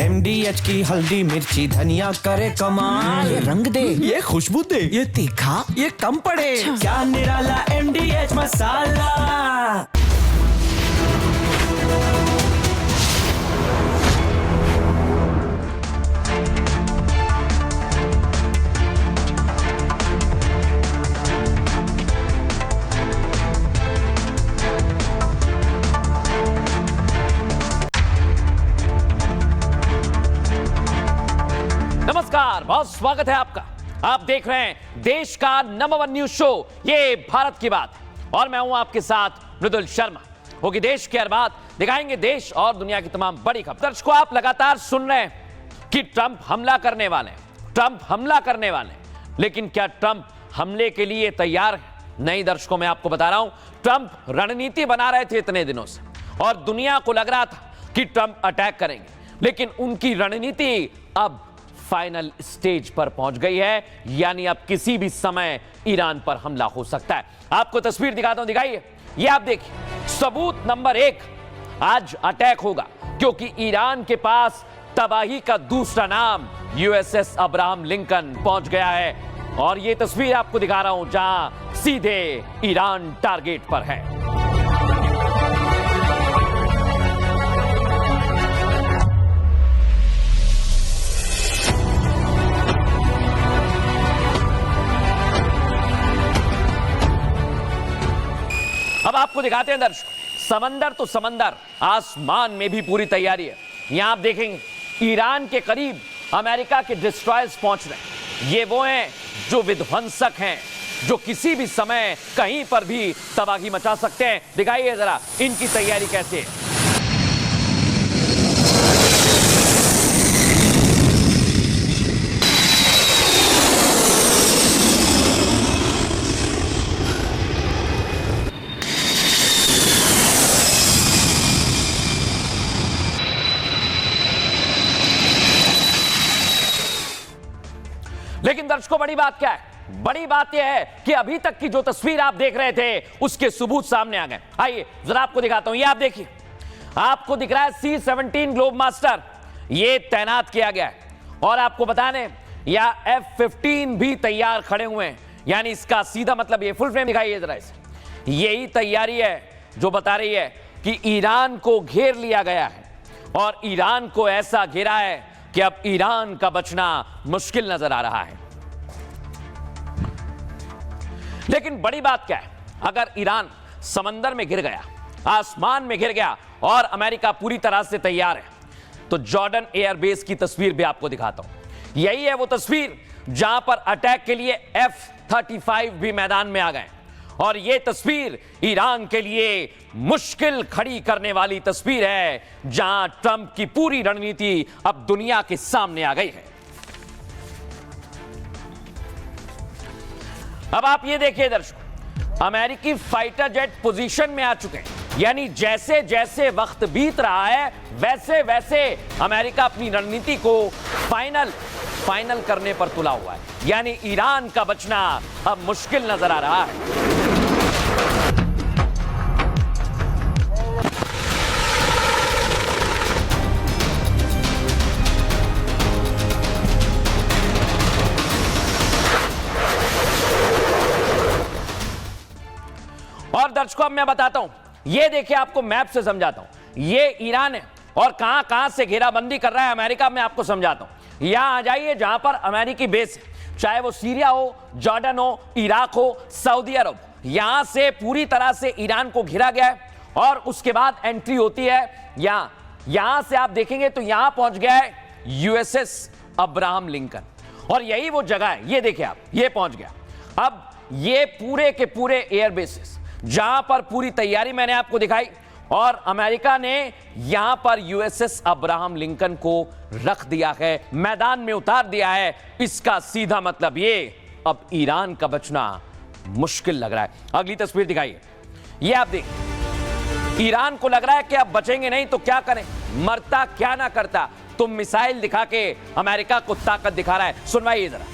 MDH की हल्दी मिर्ची धनिया करे कमाल। ये रंग दे, ये खुशबू दे, ये तीखा, ये कम पड़े। क्या निराला MDH मसाला। नमस्कार, बहुत स्वागत है आपका। आप देख रहे हैं देश का नंबर 1 न्यूज शो ये भारत की बात और मैं हूं आपके साथ मृदुल शर्मा। होगी देश की हर बात, दिखाएंगे देश और दुनिया की तमाम बड़ी खबर। दर्शकों, आप लगातार सुन रहे हैं कि ट्रंप हमला करने वाले हैं, ट्रंप हमला करने वाले हैं, लेकिन क्या ट्रंप हमले के लिए तैयार है? नहीं दर्शकों, मैं आपको बता रहा हूं, ट्रंप रणनीति बना रहे थे इतने दिनों से और दुनिया को लग रहा था कि ट्रंप अटैक करेंगे, लेकिन उनकी रणनीति अब फाइनल स्टेज पर पहुंच गई है, यानी अब किसी भी समय ईरान पर हमला हो सकता है। आपको तस्वीर दिखाता हूं, दिखाइए। ये आप देखिए, सबूत नंबर 1, आज अटैक होगा क्योंकि ईरान के पास तबाही का दूसरा नाम USS अब्राहम लिंकन पहुंच गया है और ये तस्वीर आपको दिखा रहा हूं जहां सीधे ईरान टारगेट पर है। अब आपको दिखाते हैं दर्शक, समंदर तो समंदर, आसमान में भी पूरी तैयारी है। यहां आप देखेंगे ईरान के करीब अमेरिका के डिस्ट्रॉयर्स पहुंच रहे हैं। ये वो हैं जो विध्वंसक हैं, जो किसी भी समय कहीं पर भी तबाही मचा सकते हैं। दिखाइए जरा इनकी तैयारी कैसे है। लेकिन दर्शकों, बड़ी बात क्या है? बड़ी बात यह है कि अभी तक की जो तस्वीर आप देख रहे थे उसके सबूत सामने आ गए। आइए जरा आपको दिखाता हूं। ये आप देखिए, आपको दिख रहा है C-17 ग्लोब मास्टर, ये तैनात किया गया है और आपको बता दें या F-15 भी तैयार खड़े हुए हैं, यानी इसका सीधा मतलब ये फुल फ्रेम दिखाइए जरा इसे। यही तैयारी है जो बता रही है कि ईरान को घेर लिया गया है और ईरान को ऐसा घेरा है कि अब ईरान का बचना मुश्किल नजर आ रहा है। लेकिन बड़ी बात क्या है, अगर ईरान समंदर में गिर गया, आसमान में गिर गया और अमेरिका पूरी तरह से तैयार है, तो जॉर्डन एयरबेस की तस्वीर भी आपको दिखाता हूं। यही है वो तस्वीर जहां पर अटैक के लिए F-35 भी मैदान में आ गए और यह तस्वीर ईरान के लिए मुश्किल खड़ी करने वाली तस्वीर है, जहां ट्रंप की पूरी रणनीति अब दुनिया के सामने आ गई है। अब आप ये देखिए दर्शकों, अमेरिकी फाइटर जेट पोजीशन में आ चुके हैं, यानी जैसे जैसे वक्त बीत रहा है वैसे वैसे अमेरिका अपनी रणनीति को फाइनल करने पर तुला हुआ है, यानी ईरान का बचना अब मुश्किल नजर आ रहा है। और दर्शकों, अब मैं बताता हूं, ये देखिए, आपको मैप से समझाता हूं। ये ईरान है और कहां कहां से घेराबंदी कर रहा है अमेरिका, मैं आपको समझाता हूं। यहां आ जाइए जहां पर अमेरिकी बेस है, चाहे वो सीरिया हो, जॉर्डन हो, इराक हो, सऊदी अरब, यहां से पूरी तरह से ईरान को घिरा गया है और उसके बाद एंट्री होती है यहां से आप देखेंगे तो यहां पहुंच गया है USS अब्राहम लिंकन और यही वो जगह है। ये देखिए आप, ये पहुंच गया। अब ये पूरे के पूरे एयर बेसिस जहां पर पूरी तैयारी मैंने आपको दिखाई और अमेरिका ने यहां पर USS अब्राहम लिंकन को रख दिया है, मैदान में उतार दिया है। इसका सीधा मतलब ये, अब ईरान का बचना मुश्किल लग रहा है। अगली तस्वीर दिखाइए। ये आप देखिए, ईरान को लग रहा है कि अब बचेंगे नहीं तो क्या करें, मरता क्या ना करता, तो मिसाइल दिखा के अमेरिका को ताकत दिखा रहा है। सुनवाइए जरा।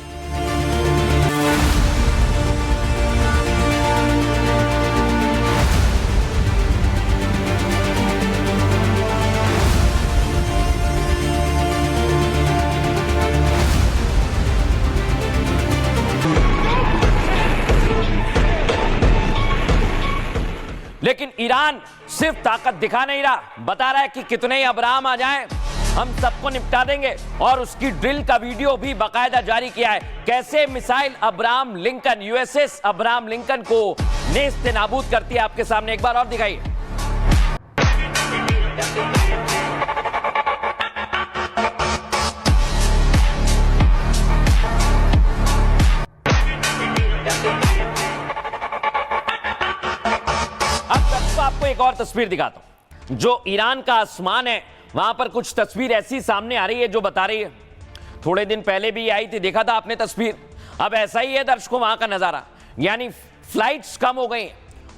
लेकिन ईरान सिर्फ ताकत दिखा नहीं रहा, बता रहा है कि कितने ही अब्राहम आ जाएं हम सबको निपटा देंगे, और उसकी ड्रिल का वीडियो भी बाकायदा जारी किया है। कैसे missile Abraham Lincoln, USS Abraham Lincoln को नेस्त नाबूद करती है, आपके सामने एक बार और दिखाइए। आपको एक और तस्वीर दिखाता हूं। जो ईरान का आसमान है, वहां पर कुछ तस्वीर ऐसी सामने आ रही है जो बता रही है, थोड़े दिन पहले भी आई थी, देखा था आपने तस्वीर, अब ऐसा ही है दर्शकों वहां का नजारा। यानी फ्लाइट्स कम हो गई,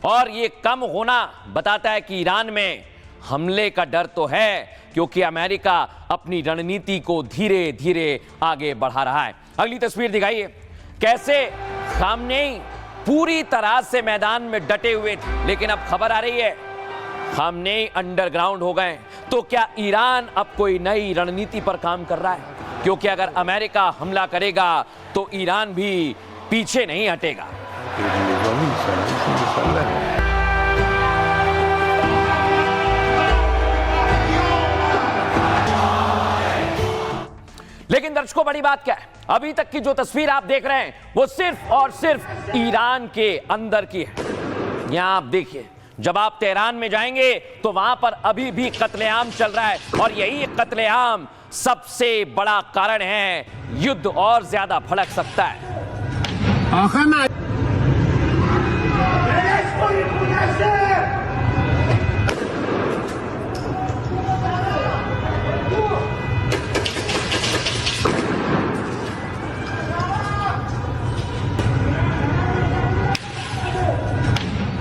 और ये कम होना बताता है कि ईरान में हमले का डर तो है, क्योंकि अमेरिका अपनी रणनीति को धीरे धीरे आगे बढ़ा रहा है। अगली तस्वीर दिखाइए। कैसे खामनेई पूरी तरह से मैदान में डटे हुए थे, लेकिन अब खबर आ रही है खामनेई अंडरग्राउंड हो गए। तो क्या ईरान अब कोई नई रणनीति पर काम कर रहा है? क्योंकि अगर अमेरिका हमला करेगा तो ईरान भी पीछे नहीं हटेगा। लेकिन दर्शकों, बड़ी बात क्या है, अभी तक की जो तस्वीर आप देख रहे हैं वो सिर्फ और सिर्फ ईरान के अंदर की है। यहां आप देखिए, जब आप तेहरान में जाएंगे तो वहां पर अभी भी कत्लेआम चल रहा है, और यही कत्लेआम सबसे बड़ा कारण है युद्ध और ज्यादा भड़क सकता है।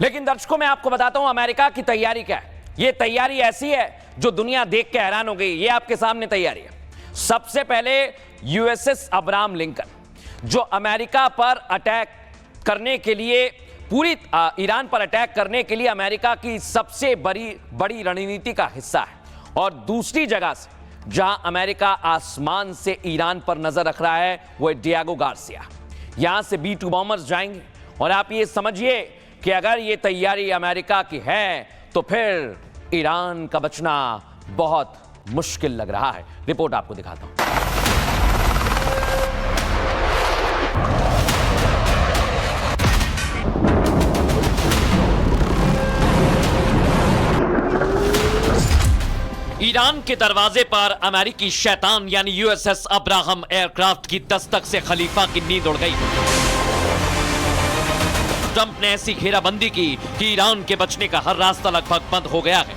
लेकिन दर्शकों, मैं आपको बताता हूं अमेरिका की तैयारी क्या है। यह तैयारी ऐसी है जो दुनिया देख के हैरान हो गई। ये आपके सामने तैयारी है। सबसे पहले यूएसएस अब्राहम लिंकन, जो अमेरिका पर अटैक करने के लिए ईरान पर अटैक करने के लिए अमेरिका की सबसे बड़ी रणनीति का हिस्सा है। और दूसरी जगह से जहां अमेरिका आसमान से ईरान पर नजर रख रहा है वो है डिएगो गार्सिया। यहां से B-2 बॉम्बर्स जाएंगे, और आप ये समझिए कि अगर ये तैयारी अमेरिका की है तो फिर ईरान का बचना बहुत मुश्किल लग रहा है। रिपोर्ट आपको दिखाता हूं। ईरान के दरवाजे पर अमेरिकी शैतान यानी यूएसएस अब्राहम एयरक्राफ्ट की दस्तक से खलीफा की नींद उड़ गई। ट्रंप ने ऐसी घेराबंदी की कि ईरान के बचने का हर रास्ता लगभग बंद हो गया है।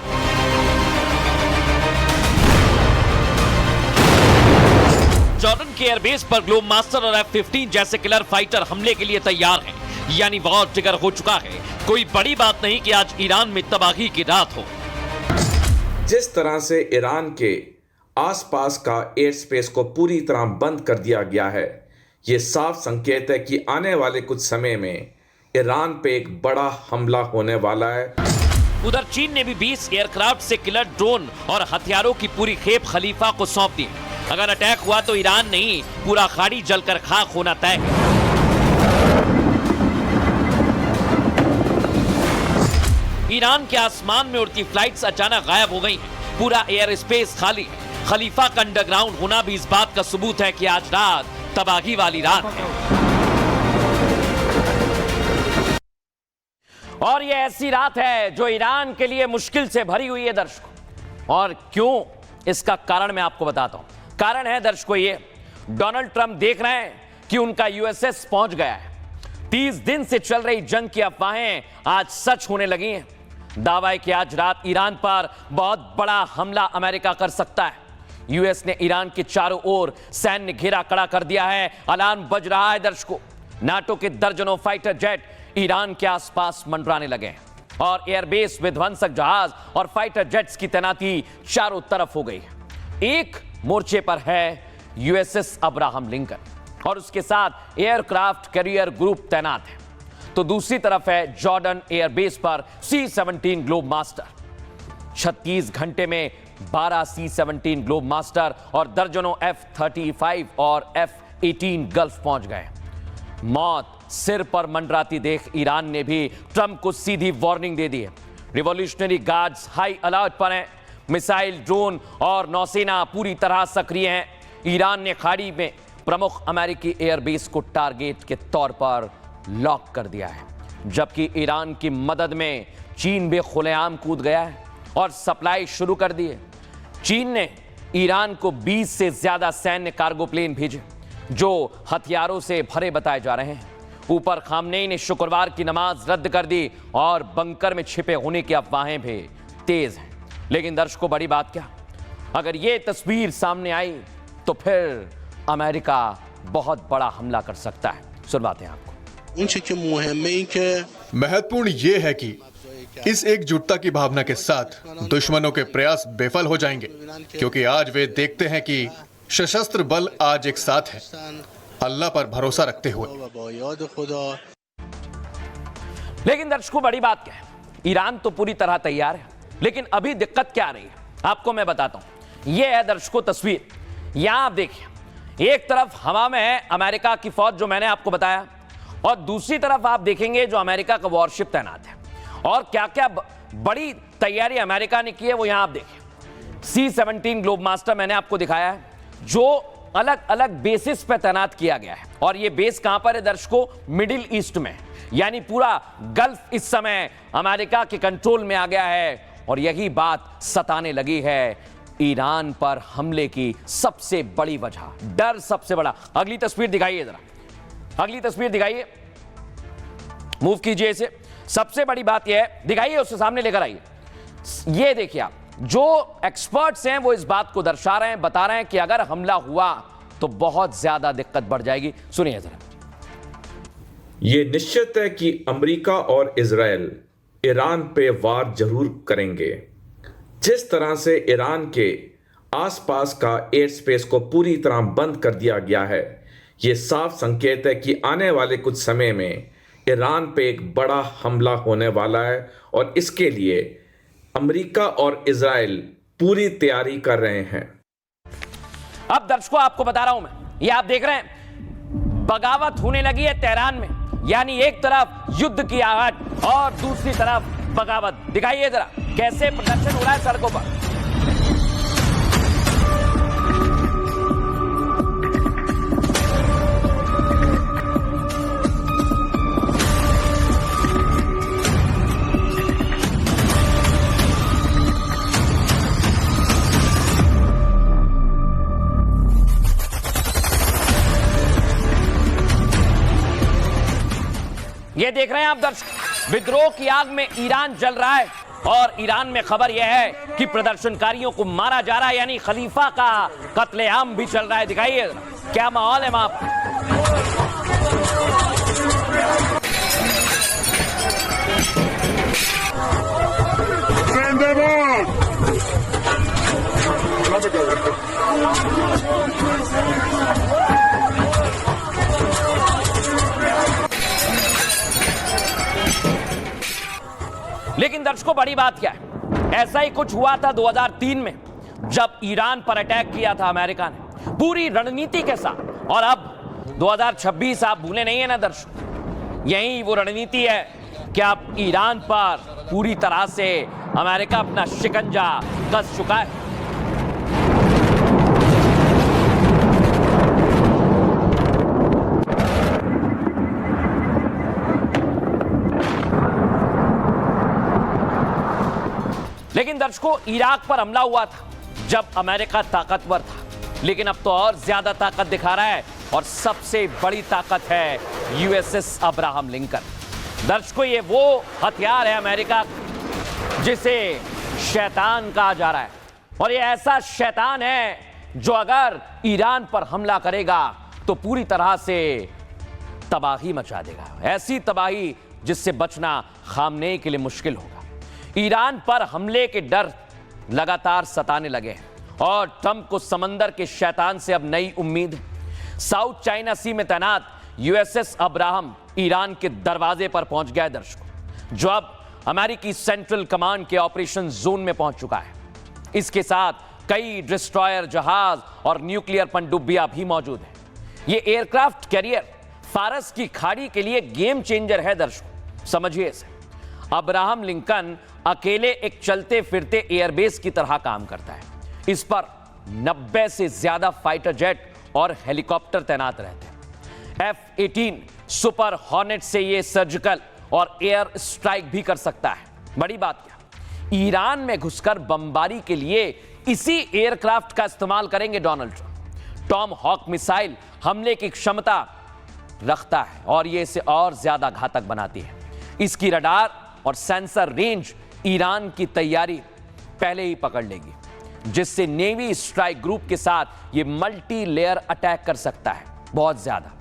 जॉर्डन के एयरबेस पर ग्लोब मास्टर और F-15 जैसे किलर फाइटर हमले के लिए तैयार हैं, यानी वॉर ट्रिगर हो चुका है। कोई बड़ी बात नहीं कि आज ईरान में तबाही की रात हो। जिस तरह से ईरान के आसपास का एयर स्पेस को पूरी तरह बंद कर दिया गया है, यह साफ संकेत है कि आने वाले कुछ समय में ईरान पे एक बड़ा हमला होने वाला है। उधर चीन ने भी 20 एयरक्राफ्ट से किलर ड्रोन और हथियारों की पूरी खेप खलीफा को सौंप दी। अगर अटैक हुआ तो ईरान नहीं, पूरा खाड़ी जलकर खाक होना तय है। ईरान के आसमान में उड़ती फ्लाइट्स अचानक गायब हो गई हैं। पूरा एयर स्पेस खाली है। खलीफा का अंडरग्राउंड होना भी इस बात का सबूत है कि आज रात तबाही वाली रात है। और यह ऐसी रात है जो ईरान के लिए मुश्किल से भरी हुई है दर्शकों। और क्यों, इसका कारण मैं आपको बताता हूं। कारण है दर्शकों ये, डोनाल्ड ट्रंप देख रहे हैं कि उनका यूएसएस पहुंच गया है। 30 दिन से चल रही जंग की अफवाहें आज सच होने लगी हैं। दावा है कि आज रात ईरान पर बहुत बड़ा हमला अमेरिका कर सकता है। यूएस ने ईरान के चारों ओर सैन्य घेरा कड़ा कर दिया है। अलार्म बज रहा है दर्शकों। नाटो के दर्जनों फाइटर जेट ईरान के आसपास मंडराने लगे हैं, और एयरबेस विध्वंसक जहाज और फाइटर जेट्स की तैनाती चारों तरफ हो गई है। एक मोर्चे पर है यूएसएस अब्राहम लिंकन, और उसके साथ एयरक्राफ्ट कैरियर ग्रुप तैनात है। तो दूसरी तरफ है जॉर्डन एयरबेस पर C-17 ग्लोब मास्टर। 36 घंटे में 12 C-17 ग्लोब मास्टर और दर्जनों F-35 और F-18 गल्फ पहुंच गए। मौत सिर पर मंडराती देख ईरान ने भी ट्रंप को सीधी वार्निंग दे दी है। रिवॉल्यूशनरी गार्ड्स हाई अलर्ट पर हैं। मिसाइल, ड्रोन और नौसेना पूरी तरह सक्रिय हैं। ईरान ने खाड़ी में प्रमुख अमेरिकी एयरबेस को टारगेट के तौर पर लॉक कर दिया है, जबकि ईरान की मदद में चीन भी खुलेआम कूद गया है और सप्लाई शुरू कर दी है। चीन ने ईरान को 20 से ज्यादा सैन्य कार्गो प्लेन भेजे जो हथियारों से भरे बताए जा रहे हैं। ऊपर खामनेई ने शुक्रवार की नमाज रद्द कर दी और बंकर में छिपे होने की अफवाहें भी तेज हैं। लेकिन दर्शकों, बड़ी बात क्या, अगर ये तस्वीर सामने आई तो फिर अमेरिका बहुत बड़ा हमला कर सकता है। सुनवाते हैं आपको। महत्वपूर्ण ये है कि इस एकजुटता की भावना के साथ दुश्मनों के प्रयास बेफल हो जाएंगे, क्योंकि आज वे देखते हैं कि सशस्त्र बल आज एक साथ है, अल्लाह पर भरोसा रखते हुए। लेकिन दर्शकों, बड़ी बात क्या है, ईरान तो पूरी तरह तैयार है, लेकिन अभी दिक्कत क्या आ रही है आपको मैं बताता हूं। यह है दर्शकों तस्वीर, यहां आप देखिए, एक तरफ हवा में है अमेरिका की फौज जो मैंने आपको बताया, और दूसरी तरफ आप देखेंगे जो अमेरिका का वॉरशिप तैनात है। और क्या क्या बड़ी तैयारी अमेरिका ने की है वो यहां आप देखिए। C-17 ग्लोब मास्टर मैंने आपको दिखाया है, जो अलग अलग बेसिस पर तैनात किया गया है। और ये बेस कहां पर है दर्शकों? मिडिल ईस्ट में, यानी पूरा गल्फ इस समय अमेरिका के कंट्रोल में आ गया है। और यही बात सताने लगी है ईरान पर हमले की सबसे बड़ी वजह, डर सबसे बड़ा। अगली तस्वीर दिखाइए जरा, अगली तस्वीर दिखाइए, मूव कीजिए इसे। सबसे बड़ी बात यह है, दिखाइए, उससे सामने लेकर आइए। ये देखिए आप, जो एक्सपर्ट्स हैं वो इस बात को दर्शा रहे हैं, बता रहे हैं कि अगर हमला हुआ तो बहुत ज्यादा दिक्कत बढ़ जाएगी। सुनिए जरा। ये निश्चित है कि अमेरिका और इजराइल ईरान पे वार जरूर करेंगे। जिस तरह से ईरान के आसपास का एयर स्पेस को पूरी तरह बंद कर दिया गया है, ये साफ संकेत है कि आने वाले कुछ समय में ईरान पे एक बड़ा हमला होने वाला है, और इसके लिए अमेरिका और इजराइल पूरी तैयारी कर रहे हैं। अब दर्शकों आपको बता रहा हूं मैं, ये आप देख रहे हैं बगावत होने लगी है तेहरान में, यानी एक तरफ युद्ध की आहट और दूसरी तरफ बगावत। दिखाइए जरा कैसे प्रदर्शन हो रहा है सड़कों पर। ये देख रहे हैं आप दर्शक, विद्रोह की आग में ईरान जल रहा है, और ईरान में खबर यह है कि प्रदर्शनकारियों को मारा जा रहा है, यानी खलीफा का कत्लेआम भी चल रहा है। दिखाइए क्या माहौल है वहां पर। लेकिन दर्शकों, बड़ी बात क्या है, ऐसा ही कुछ हुआ था 2003 में, जब ईरान पर अटैक किया था अमेरिका ने पूरी रणनीति के साथ। और अब 2026 आप भूले नहीं है ना दर्शकों, यही वो रणनीति है कि अब ईरान पर पूरी तरह से अमेरिका अपना शिकंजा कस चुका है। लेकिन दर्शकों, इराक पर हमला हुआ था जब अमेरिका ताकतवर था, लेकिन अब तो और ज्यादा ताकत दिखा रहा है, और सबसे बड़ी ताकत है USS अब्राहम लिंकन। दर्शकों, ये वो हथियार है अमेरिका जिसे शैतान कहा जा रहा है, और ये ऐसा शैतान है जो अगर ईरान पर हमला करेगा तो पूरी तरह से तबाही मचा देगा, ऐसी तबाही जिससे बचना खामनेई के लिए मुश्किल होगा। ईरान पर हमले के डर लगातार सताने लगे हैं, और ट्रंप को समंदर के शैतान से अब नई उम्मीद है। साउथ चाइना सी में तैनात USS अब्राहम ईरान के दरवाजे पर पहुंच गया है दर्शकों, जो अब अमेरिकी सेंट्रल कमांड के ऑपरेशन जोन में पहुंच चुका है। इसके साथ कई डिस्ट्रॉयर जहाज और न्यूक्लियर पनडुब्बियां भी मौजूद हैं। ये एयरक्राफ्ट कैरियर फारस की खाड़ी के लिए गेम चेंजर है दर्शकों, समझिए इसे। अब्राहम लिंकन अकेले एक चलते फिरते एयरबेस की तरह काम करता है। इस पर 90 से ज्यादा फाइटर जेट और हेलीकॉप्टर तैनात रहते हैं। F-18 सुपर हॉर्नेट से ये सर्जिकल और एयर स्ट्राइक भी कर सकता है। बड़ी बात क्या, ईरान में घुसकर बमबारी के लिए इसी एयरक्राफ्ट का इस्तेमाल करेंगे Donald Trump. Tomahawk missile हमले की क्षमता रखता है और यह इसे और ज्यादा घातक बनाती है। इसकी रडार और सेंसर रेंज ईरान की तैयारी पहले ही पकड़ लेगी, जिससे नेवी स्ट्राइक ग्रुप के साथ यह मल्टी लेयर अटैक कर सकता है। बहुत ज्यादा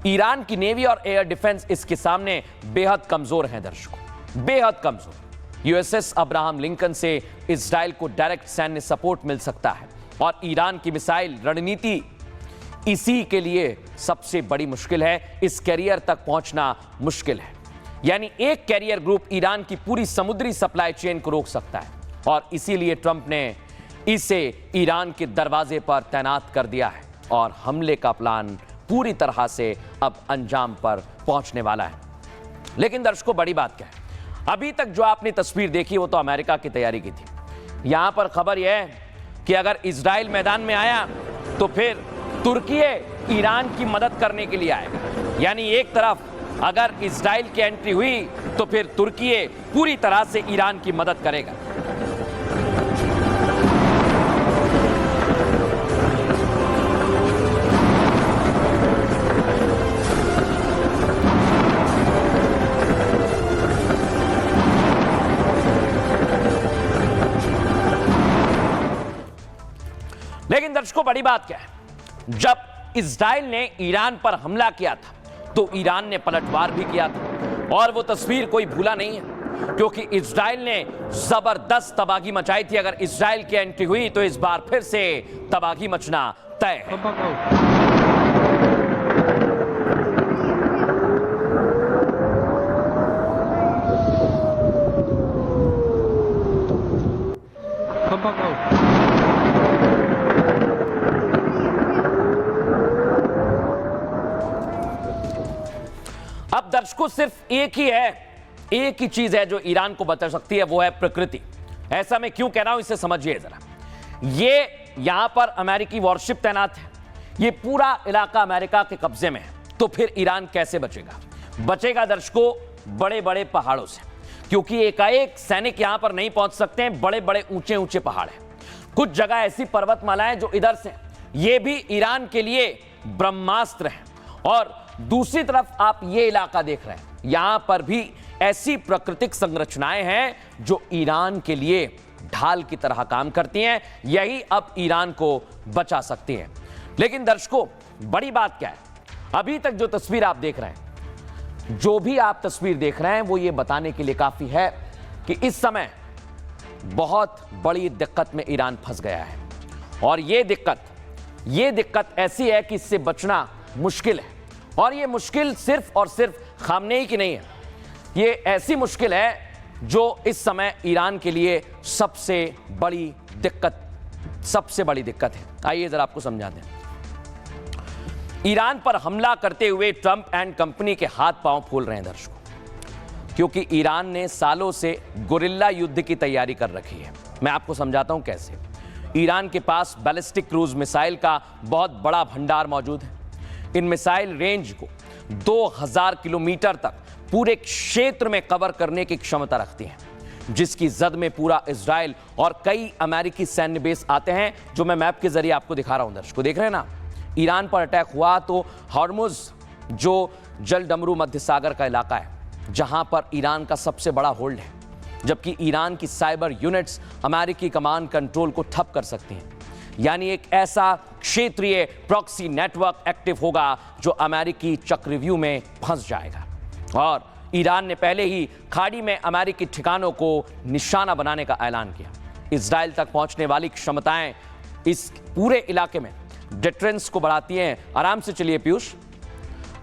ईरान की नेवी और एयर डिफेंस इसके सामने बेहद कमजोर हैं दर्शकों, बेहद कमजोर। यूएसएस अब्राहम लिंकन से इजराइल को डायरेक्ट सैन्य सपोर्ट मिल सकता है और ईरान की मिसाइल रणनीति इसी के लिए सबसे बड़ी मुश्किल है। इस कैरियर तक पहुंचना मुश्किल है, यानी एक कैरियर ग्रुप ईरान की पूरी समुद्री सप्लाई चेन को रोक सकता है और इसीलिए ट्रंप ने इसे ईरान के दरवाजे पर तैनात कर दिया है और हमले का प्लान पूरी तरह से अब अंजाम पर पहुंचने वाला है। लेकिन दर्शकों, बड़ी बात क्या है, अभी तक जो आपने तस्वीर देखी वो तो अमेरिका की तैयारी की थी। यहां पर खबर यह है कि अगर इजराइल मैदान में आया तो फिर तुर्की ईरान की मदद करने के लिए आएगा। यानी एक तरफ अगर इजराइल की एंट्री हुई तो फिर तुर्की पूरी तरह से ईरान की मदद करेगा। लेकिन दर्शकों, बड़ी बात क्या है, जब इजराइल ने ईरान पर हमला किया था तो ईरान ने पलटवार भी किया था और वो तस्वीर कोई भूला नहीं है, क्योंकि इजराइल ने जबरदस्त तबाही मचाई थी। अगर इजराइल की एंट्री हुई तो इस बार फिर से तबाही मचना तय है। अब दर्शकों, सिर्फ एक ही चीज है जो ईरान को बचा सकती है, वो है प्रकृति। ऐसा मैं क्यों कह रहा हूं, इसे समझिए जरा। ये यहां पर अमेरिकी वॉरशिप तैनात है, ये पूरा इलाका अमेरिका के कब्जे में है, तो फिर ईरान कैसे बचेगा? बचेगा दर्शकों बड़े बड़े पहाड़ों से, क्योंकि एकाएक सैनिक यहां पर नहीं पहुंच सकते हैं। बड़े बड़े ऊंचे ऊंचे पहाड़ हैं, कुछ जगह ऐसी पर्वतमालाएं जो इधर से, ये भी ईरान के लिए ब्रह्मास्त्र हैं। और दूसरी तरफ आप ये इलाका देख रहे हैं, यहां पर भी ऐसी प्राकृतिक संरचनाएं हैं जो ईरान के लिए ढाल की तरह काम करती हैं। यही अब ईरान को बचा सकती हैं। लेकिन दर्शकों, बड़ी बात क्या है, अभी तक जो तस्वीर आप देख रहे हैं, जो भी आप तस्वीर देख रहे हैं, वो ये बताने के लिए काफी है कि इस समय बहुत बड़ी दिक्कत में ईरान फंस गया है। और ये दिक्कत ऐसी है कि इससे बचना मुश्किल है। और ये मुश्किल सिर्फ और सिर्फ खामनेई की नहीं है, ये ऐसी मुश्किल है जो इस समय ईरान के लिए सबसे बड़ी दिक्कत है। आइए जरा आपको समझा दें। ईरान पर हमला करते हुए ट्रंप एंड कंपनी के हाथ पांव फूल रहे हैं दर्शकों, क्योंकि ईरान ने सालों से गुरिल्ला युद्ध की तैयारी कर रखी है। मैं आपको समझाता हूं कैसे। ईरान के पास बैलिस्टिक क्रूज मिसाइल का बहुत बड़ा भंडार मौजूद है। इन मिसाइल रेंज को 2000 किलोमीटर तक पूरे क्षेत्र में कवर करने की क्षमता रखती हैं, जिसकी जद में पूरा इजराइल और कई अमेरिकी सैन्य बेस आते हैं, जो मैं मैप के जरिए आपको दिखा रहा हूं दर्शकों। देख रहे हैं ना, ईरान पर अटैक हुआ तो हॉर्मुज, जो जल डमरू मध्य सागर का इलाका है, जहां पर ईरान का सबसे बड़ा होल्ड है, जबकि ईरान की साइबर यूनिट्स अमेरिकी कमांड कंट्रोल को ठप कर सकती हैं। यानी एक ऐसा क्षेत्रीय प्रॉक्सी नेटवर्क एक्टिव होगा जो अमेरिकी चक्रव्यूह में फंस जाएगा। और ईरान ने पहले ही खाड़ी में अमेरिकी ठिकानों को निशाना बनाने का ऐलान किया। इजराइल तक पहुंचने वाली क्षमताएं इस पूरे इलाके में डिफरेंस को बढ़ाती हैं। आराम से चलिए पीयूष।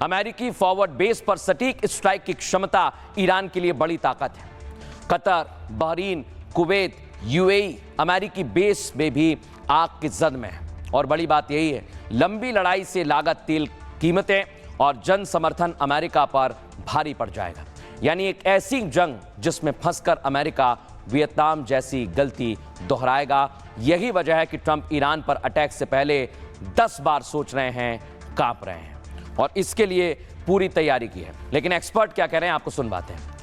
अमेरिकी फॉरवर्ड बेस पर सटीक स्ट्राइक की क्षमता ईरान के लिए बड़ी ताकत है। कतर, बहरीन, कुवैत, यूएई अमेरिकी बेस में भी आग की जद में है। और बड़ी बात यही है, लंबी लड़ाई से लागत, तेल कीमतें और जन समर्थन अमेरिका पर भारी पड़ जाएगा। यानी एक ऐसी जंग जिसमें फंसकर अमेरिका वियतनाम जैसी गलती दोहराएगा। यही वजह है कि ट्रंप ईरान पर अटैक से पहले 10 बार सोच रहे हैं, कांप रहे हैं और इसके लिए पूरी तैयारी की है। लेकिन एक्सपर्ट क्या कह रहे हैं, आपको सुनवाते हैं।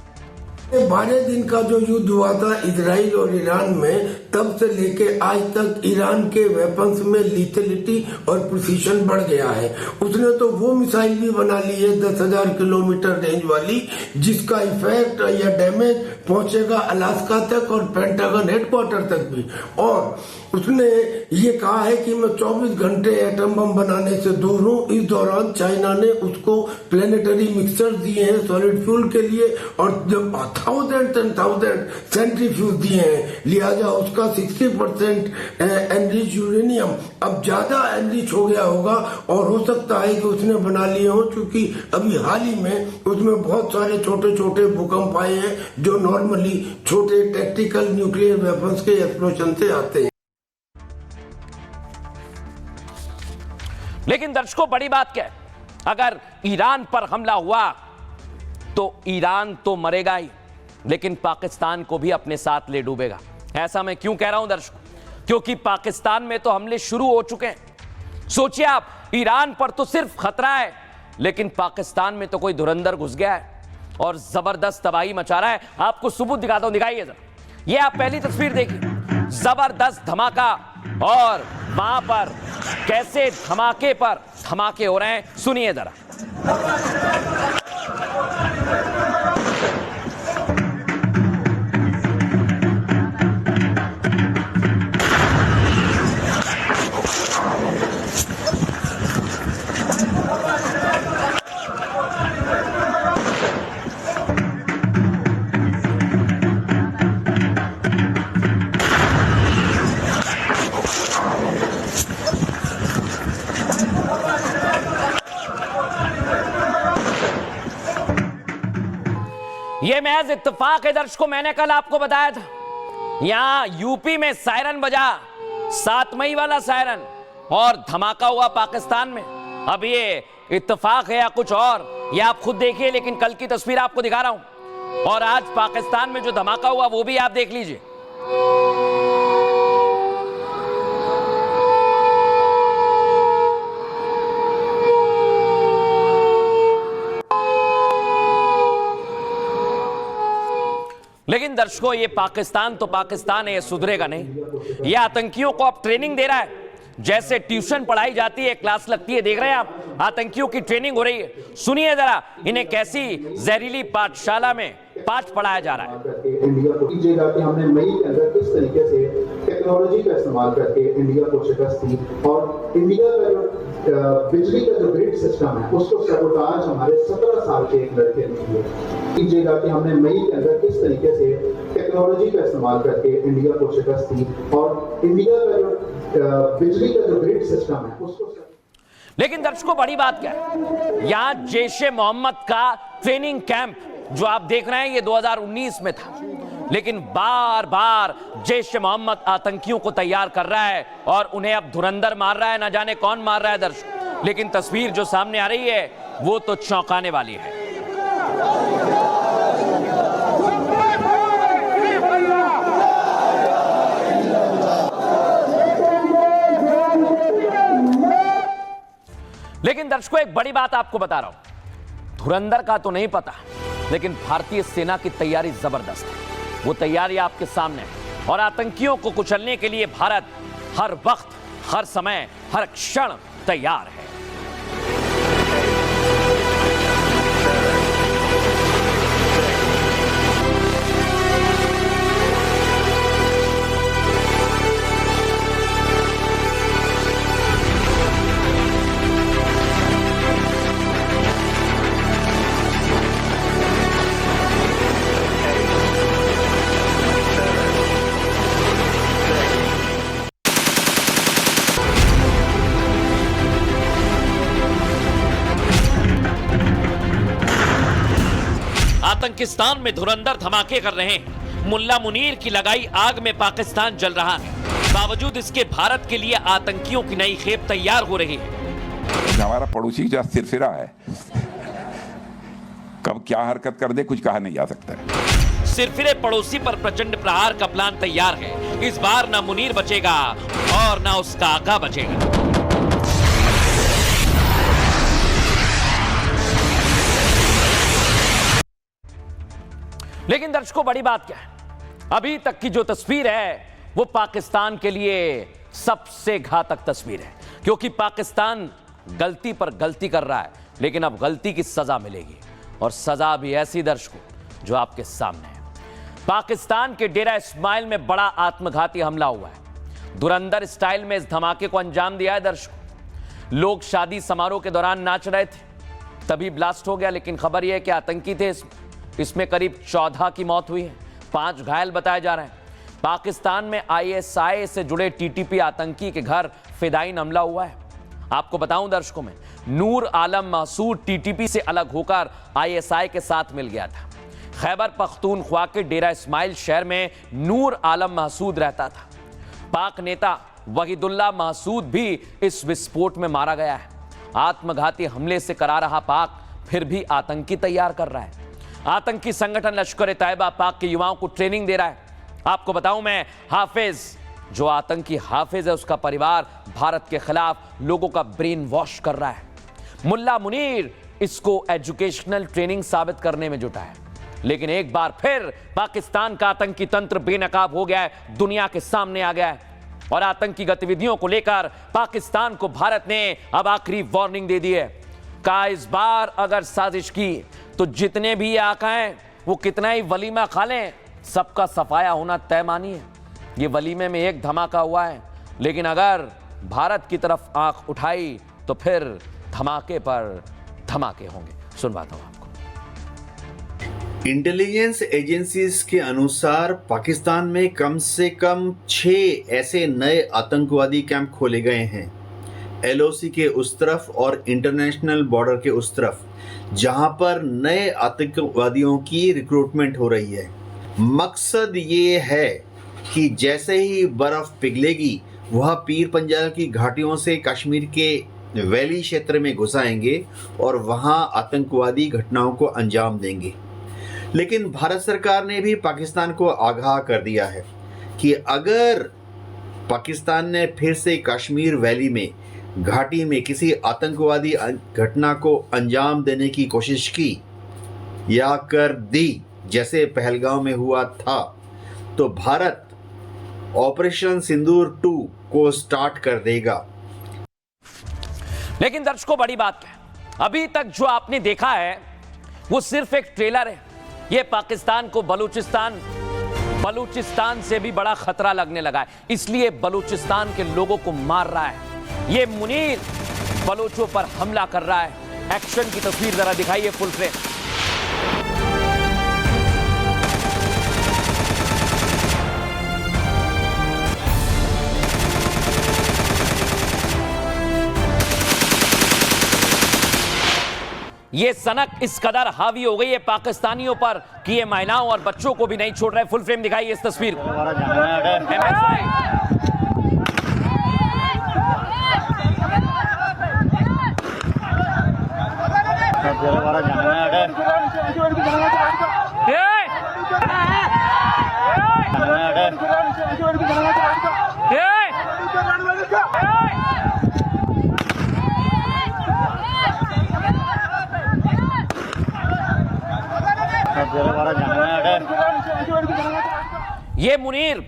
12 दिन का जो युद्ध हुआ था इजराइल और ईरान में, तब से लेके आज तक ईरान के वेपन्स में लीथेलिटी और प्रिसीशन बढ़ गया है। उसने तो वो मिसाइल भी बना ली है 10,000 किलोमीटर रेंज वाली, जिसका इफेक्ट या डैमेज पहुंचेगा अलास्का तक और पेंटागन हेडक्वार्टर तक भी। और उसने ये कहा है कि मैं 24 घंटे एटम बम बनाने से दूर हूँ। इस दौरान चाइना ने उसको प्लेनेटरी मिक्सर दिए हैं सॉलिड फ्यूल के लिए और जब 1000 सेंट्रीफ्यूज दिए हैं, लिहाजा उसका 60% एनरिच यूरेनियम अब ज्यादा एनरिच हो गया होगा। और हो सकता है कि उसने बना लिए हो, क्योंकि अभी हाल ही में उसमें बहुत सारे छोटे छोटे भूकंप आए हैं जो नॉर्मली छोटे टैक्टिकल न्यूक्लियर वेपन्स के एक्सप्लोजन से आते हैं। लेकिन दर्शकों, बड़ी बात क्या है, अगर ईरान पर हमला हुआ तो ईरान तो मरेगा ही, लेकिन पाकिस्तान को भी अपने साथ ले डूबेगा। ऐसा मैं क्यों कह रहा हूं दर्शकों? क्योंकि पाकिस्तान में तो हमले शुरू हो चुके हैं। सोचिए आप, ईरान पर तो सिर्फ खतरा है, लेकिन पाकिस्तान में तो कोई धुरंधर घुस गया है और जबरदस्त तबाही मचा रहा है। आपको सबूत दिखाता हूं, दिखाइए जरा। ये आप पहली तस्वीर देखिए, जबरदस्त धमाका और वहां पर कैसे धमाके पर धमाके हो रहे हैं, सुनिए जरा। ये महज इत्तेफाक है दर्शकों, मैंने कल आपको बताया था, यहां यूपी में सायरन बजा, 7 मई वाला सायरन, और धमाका हुआ पाकिस्तान में। अब ये इत्तेफाक है या कुछ और, ये आप खुद देखिए, लेकिन कल की तस्वीर आपको दिखा रहा हूं। और आज पाकिस्तान में जो धमाका हुआ वो भी आप देख लीजिए। लेकिन दर्शकों, ये पाकिस्तान तो पाकिस्तान है, ये सुधरेगा नहीं। ये आतंकियों को अब ट्रेनिंग दे रहा है, जैसे ट्यूशन पढ़ाई जाती है, क्लास लगती है, देख रहे हैं आप, आतंकियों की ट्रेनिंग हो रही है। सुनिए जरा, इन्हें कैसी जहरीली पाठशाला में पाठ पढ़ाया जा रहा है। इंडिया को कीजिएगा कि हमने मई के अंदर किस तरीके से टेक्नोलॉजी का इस्तेमाल करके इंडिया को शिकस्त दी, और इंडिया का जो बिजली का जो ग्रिड सिस्टम है उसको सबोटाज हमारे 17 साल के एक लड़के ने किया। कीजिएगा कि हमने मई के अंदर किस तरीके से टेक्नोलॉजी का इस्तेमाल करके इंडिया को शिकस्त दी, और इंडिया का जो बिजली का जो ग्रिड सिस्टम है उसको। लेकिन दर्शकों, बड़ी बात क्या है, यहां जैशे मोहम्मद का ट्रेनिंग कैंप जो आप देख रहे हैं ये 2019 में था, लेकिन बार बार जैशे मोहम्मद आतंकियों को तैयार कर रहा है और उन्हें अब धुरंधर मार रहा है, ना जाने कौन मार रहा है दर्शक। लेकिन तस्वीर जो सामने आ रही है वो तो चौंकाने वाली है। लेकिन दर्शकों, एक बड़ी बात आपको बता रहा हूं, धुरंधर का तो नहीं पता, लेकिन भारतीय सेना की तैयारी जबरदस्त है। वो तैयारी आपके सामने है और आतंकियों को कुचलने के लिए भारत हर वक्त, हर समय, हर क्षण तैयार है। पाकिस्तान में धुरंधर धमाके कर रहे हैं। मुल्ला मुनीर की लगाई आग में पाकिस्तान जल रहा है। बावजूद इसके भारत के लिए आतंकियों की नई खेप तैयार हो रही है। हमारा पड़ोसी जो सिरफिरा है, कब क्या हरकत कर दे कुछ कहा नहीं जा सकता है। सिरफिरे पड़ोसी पर प्रचंड प्रहार का प्लान तैयार है। इस बार ना मुनीर बचेगा और ना उसका आका बचेगा। लेकिन दर्शकों, बड़ी बात क्या है, अभी तक की जो तस्वीर है वो पाकिस्तान के लिए सबसे घातक तस्वीर है, क्योंकि पाकिस्तान गलती पर गलती कर रहा है, लेकिन अब गलती की सजा मिलेगी, और सजा भी ऐसी दर्शकों जो आपके सामने है। पाकिस्तान के डेरा इस्माइल में बड़ा आत्मघाती हमला हुआ है। धुरंधर स्टाइल में इस धमाके को अंजाम दिया है दर्शकों। लोग शादी समारोह के दौरान नाच रहे थे, तभी ब्लास्ट हो गया, लेकिन खबर यह है कि आतंकी थे इसमें करीब 14 की मौत हुई है, 5 घायल बताए जा रहे हैं। पाकिस्तान में ISI से जुड़े TTP आतंकी के घर फिदायीन हमला हुआ है। आपको बताऊं दर्शकों में, नूर आलम महसूद TTP से अलग होकर ISI के साथ मिल गया था। खैबर पख्तूनख्वा के डेरा इस्माइल शहर में नूर आलम महसूद रहता था। पाक नेता वहीदुल्ला महसूद भी इस विस्फोट में मारा गया है। आत्मघाती हमले से करा रहा पाक फिर भी आतंकी तैयार कर रहा है। आतंकी संगठन लश्कर तैयबा पाक के युवाओं को ट्रेनिंग दे रहा है। आपको बताऊं मैं, हाफिज, जो आतंकी हाफिज है, उसका परिवार भारत के खिलाफ लोगों का ब्रेन वॉश कर रहा है। मुल्ला मुनीर इसको एजुकेशनल ट्रेनिंग साबित करने में जुटा है, लेकिन एक बार फिर पाकिस्तान का आतंकी तंत्र बेनकाब हो गया है, दुनिया के सामने आ गया है, और आतंकी गतिविधियों को लेकर पाकिस्तान को भारत ने अब आखिरी वार्निंग दे दी है। कहा इस बार अगर साजिश की तो जितने भी आका हैं वो कितना ही वलीमा खा लें, सबका सफाया होना तय मानिए। ये वलीमे में एक धमाका हुआ है, लेकिन अगर भारत की तरफ आंख उठाई तो फिर धमाके पर धमाके होंगे। सुनवाता हूं आपको। इंटेलिजेंस एजेंसीज के अनुसार पाकिस्तान में कम से कम 6 ऐसे नए आतंकवादी कैंप खोले गए हैं, LOC के उस तरफ और इंटरनेशनल बॉर्डर के उस तरफ, जहां पर नए आतंकवादियों की रिक्रूटमेंट हो रही है। मकसद ये है कि जैसे ही बर्फ पिघलेगी वह पीर पंजाल की घाटियों से कश्मीर के वैली क्षेत्र में घुस आएंगे और वहां आतंकवादी घटनाओं को अंजाम देंगे। लेकिन भारत सरकार ने भी पाकिस्तान को आगाह कर दिया है कि अगर पाकिस्तान ने फिर से कश्मीर वैली में घाटी में किसी आतंकवादी घटना को अंजाम देने की कोशिश की या कर दी, जैसे पहलगांव में हुआ था, तो भारत ऑपरेशन सिंदूर 2 को स्टार्ट कर देगा। लेकिन दर्शकों, बड़ी बात है, अभी तक जो आपने देखा है वो सिर्फ एक ट्रेलर है। ये पाकिस्तान को बलूचिस्तान से भी बड़ा खतरा लगने लगा है, इसलिए बलूचिस्तान के लोगों को मार रहा है। ये मुनीर बलोचों पर हमला कर रहा है। एक्शन की तस्वीर जरा दिखाइए फुल फ्रेम। ये सनक इस कदर हावी हो गई है पाकिस्तानियों पर कि ये महिलाओं और बच्चों को भी नहीं छोड़ रहे। फुल फ्रेम दिखाइए इस तस्वीर को। ये मुनीर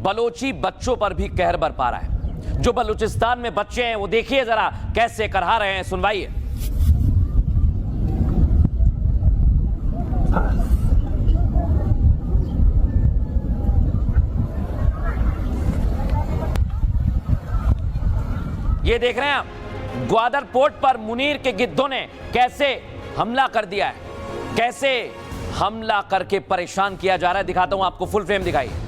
बलोची बच्चों पर भी कहर बरपा रहा है। जो बलूचिस्तान में बच्चे हैं वो देखिए जरा कैसे करहा रहे हैं, सुनवाइए। ये देख रहे हैं आप, ग्वादर पोर्ट पर मुनीर के गिद्धों ने कैसे हमला कर दिया है, कैसे हमला करके परेशान किया जा रहा है। दिखाता हूं आपको, फुल फ्रेम दिखाइए।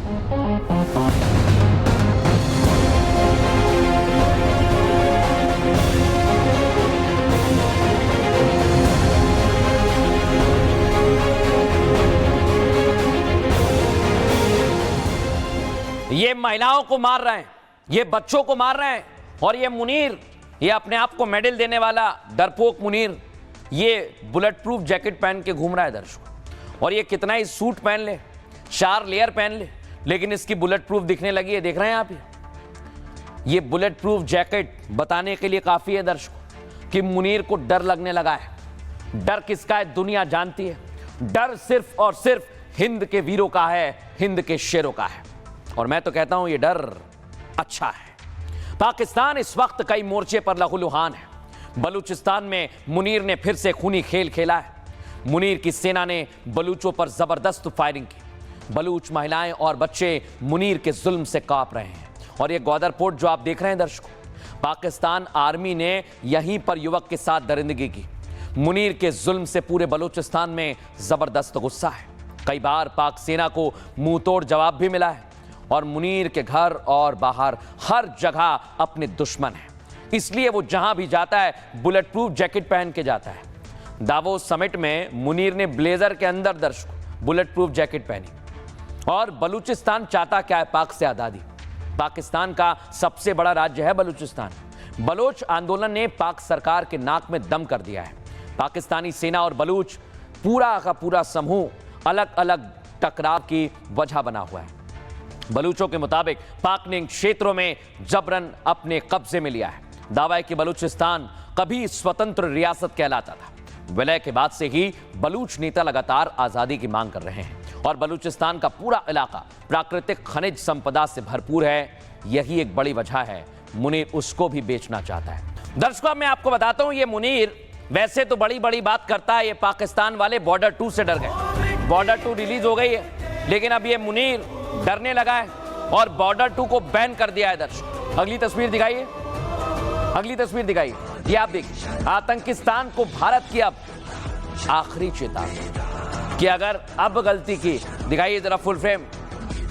ये महिलाओं को मार रहे हैं, ये बच्चों को मार रहे हैं, और ये मुनीर, ये अपने आप को मेडल देने वाला डरपोक मुनीर, ये बुलेट प्रूफ जैकेट पहन के घूम रहा है दर्शकों। और ये कितना ही सूट पहन ले, 4 लेयर पहन ले, लेकिन इसकी बुलेट प्रूफ दिखने लगी है। देख रहे हैं आप, ये बुलेट प्रूफ जैकेट बताने के लिए काफी है दर्शकों कि मुनीर को डर लगने लगा है। डर किसका है दुनिया जानती है। डर सिर्फ और सिर्फ हिंद के वीरों का है, हिंद के शेरों का है। और मैं तो कहता हूं ये डर अच्छा है। पाकिस्तान इस वक्त कई मोर्चे पर लहूलुहान है। बलूचिस्तान में मुनीर ने फिर से खूनी खेल खेला है। मुनीर की सेना ने बलूचों पर जबरदस्त फायरिंग की। बलूच महिलाएं और बच्चे मुनीर के जुल्म से कांप रहे हैं। और ये ग्वादर पोर्ट जो आप देख रहे हैं दर्शकों, पाकिस्तान आर्मी ने यहीं पर युवक के साथ दरिंदगी की। मुनीर के जुल्म से पूरे बलूचिस्तान में जबरदस्त गुस्सा है। कई बार पाक सेना को मुंह तोड़ जवाब भी मिला है। और मुनीर के घर और बाहर हर जगह अपने दुश्मन हैं। इसलिए वो जहां भी जाता है बुलेट प्रूफ जैकेट पहन के जाता है। दावोस समिट में मुनीर ने ब्लेजर के अंदर दर्शकों बुलेट प्रूफ जैकेट पहनी। और बलूचिस्तान चाहता क्या है? पाक से आज़ादी। पाकिस्तान का सबसे बड़ा राज्य है बलूचिस्तान। बलोच आंदोलन ने पाक सरकार के नाक में दम कर दिया है। पाकिस्तानी सेना और बलूच पूरा का पूरा समूह अलग अलग टकराव की वजह बना हुआ है। बलूचों के मुताबिक पाक ने इन क्षेत्रों में जबरन अपने कब्जे में लिया है। दावा है कि बलूचिस्तान कभी स्वतंत्र रियासत कहलाता था। विलय के बाद से ही बलूच नेता लगातार आजादी की मांग कर रहे हैं। और बलूचिस्तान का पूरा इलाका प्राकृतिक खनिज संपदा से भरपूर है। यही एक बड़ी वजह है मुनीर उसको भी बेचना चाहता है। दर्शकों, मैं आपको बताता हूं, ये मुनीर वैसे तो बड़ी बड़ी बात करता है। ये पाकिस्तान वाले बॉर्डर 2 से डर गए। बॉर्डर 2 रिलीज हो गई है, लेकिन अब ये मुनीर डरने लगा है और बॉर्डर 2 को बैन कर दिया है। दर्शक, अगली तस्वीर दिखाइए, अगली तस्वीर दिखाइए। ये आप देखिए, आतंकिस्तान को भारत की अब आखिरी चेतावनी कि अगर अब गलती की, दिखाइए जरा फुल फ्रेम।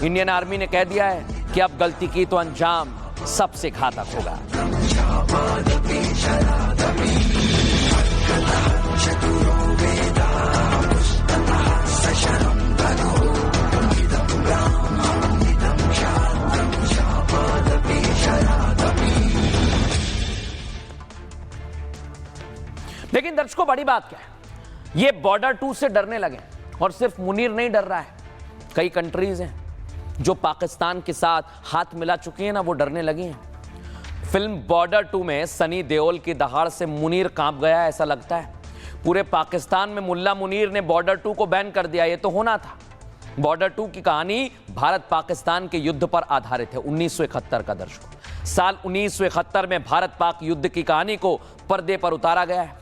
इंडियन आर्मी ने कह दिया है कि अब गलती की तो अंजाम सबसे घातक होगा। लेकिन दर्शकों, बड़ी बात क्या है, ये बॉर्डर 2 से डरने लगे। और सिर्फ मुनीर नहीं डर रहा है, कई कंट्रीज हैं जो पाकिस्तान के साथ हाथ मिला चुकी हैं ना, वो डरने लगी हैं। फिल्म बॉर्डर 2 में सनी देओल की दहाड़ से मुनीर कांप गया, ऐसा लगता है। पूरे पाकिस्तान में मुल्ला मुनीर ने बॉर्डर 2 को बैन कर दिया। ये तो होना था। बॉर्डर 2 की कहानी भारत पाकिस्तान के युद्ध पर आधारित है, 1971 का। दर्शकों, साल 1971 में भारत पाक युद्ध की कहानी को पर्दे पर उतारा गया है।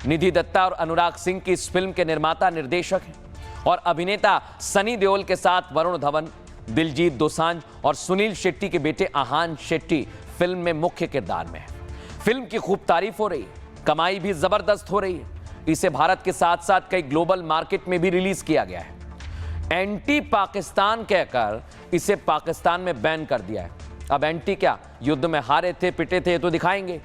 निधि दत्ता और अनुराग सिंह की इस फिल्म के निर्माता निर्देशक हैं। और अभिनेता सनी देओल के साथ वरुण धवन, दिलजीत दोसांझ और सुनील शेट्टी के बेटे आहान शेट्टी फिल्म में मुख्य किरदार में है। फिल्म की खूब तारीफ हो रही है, कमाई भी जबरदस्त हो रही है। इसे भारत के साथ साथ कई ग्लोबल मार्केट में भी रिलीज किया गया है। एंटी पाकिस्तान कहकर इसे पाकिस्तान में बैन कर दिया है। अब एंटी क्या, युद्ध में हारे थे पिटे थे तो दिखाएंगे।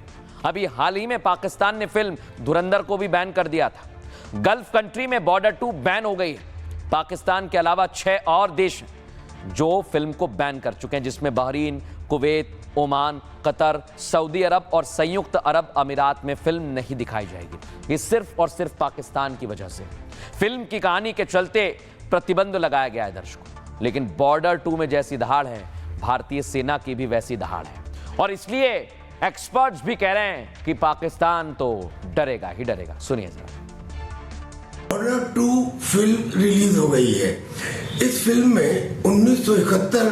अभी हाल ही में पाकिस्तान ने फिल्म धुरंधर को भी बैन कर दिया था। गल्फ कंट्री में बॉर्डर 2 बैन हो गई है। पाकिस्तान के अलावा 6 और देश जो फिल्म को बैन कर चुके हैं, जिसमें Bahrain, Kuwait, Oman, Qatar, Saudi Arabia और संयुक्त अरब अमीरात में फिल्म नहीं दिखाई जाएगी। ये सिर्फ और सिर्फ पाकिस्तान की वजह से, फिल्म की कहानी के चलते प्रतिबंध लगाया गया है दर्शकों। लेकिन बॉर्डर 2 में जैसी दहाड़ है, भारतीय सेना की भी वैसी दहाड़ है। और इसलिए एक्सपर्ट्स भी कह रहे हैं कि पाकिस्तान तो डरेगा ही डरेगा। सुनिए जरा। बॉर्डर 2 फिल्म रिलीज हो गई है। इस फिल्म में 1971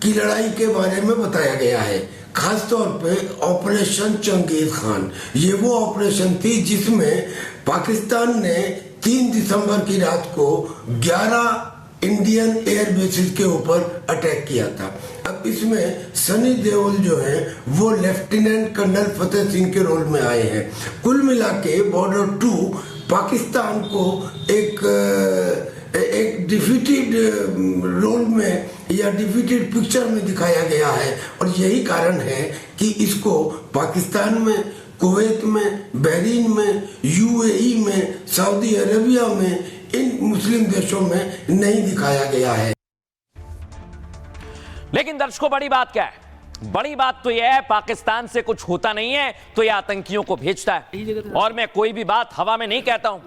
की लड़ाई के बारे में बताया गया है, खासतौर पे ऑपरेशन चंगेज खान। ये वो ऑपरेशन थी जिसमें पाकिस्तान ने 3 दिसंबर की रात को 11 इंडियन एयर बेसिस के ऊपर अटैक किया था। अब इसमें सनी देओल जो है वो लेफ्टिनेंट कर्नल फतेह सिंह के रोल में आए हैं। कुल मिला के बॉर्डर 2 पाकिस्तान को एक डिफीटेड रोल में या डिफीटेड पिक्चर में दिखाया गया है। और यही कारण है कि इसको पाकिस्तान में, कुवैत में, बहरीन में, यूएई में, सऊदी अरेबिया में, इन मुस्लिम देशों में नहीं दिखाया गया है। लेकिन दर्शकों, बड़ी बात क्या है? बड़ी बात तो यह है, पाकिस्तान से कुछ होता नहीं है तो यह आतंकियों को भेजता है। और मैं कोई भी बात हवा में नहीं कहता हूं,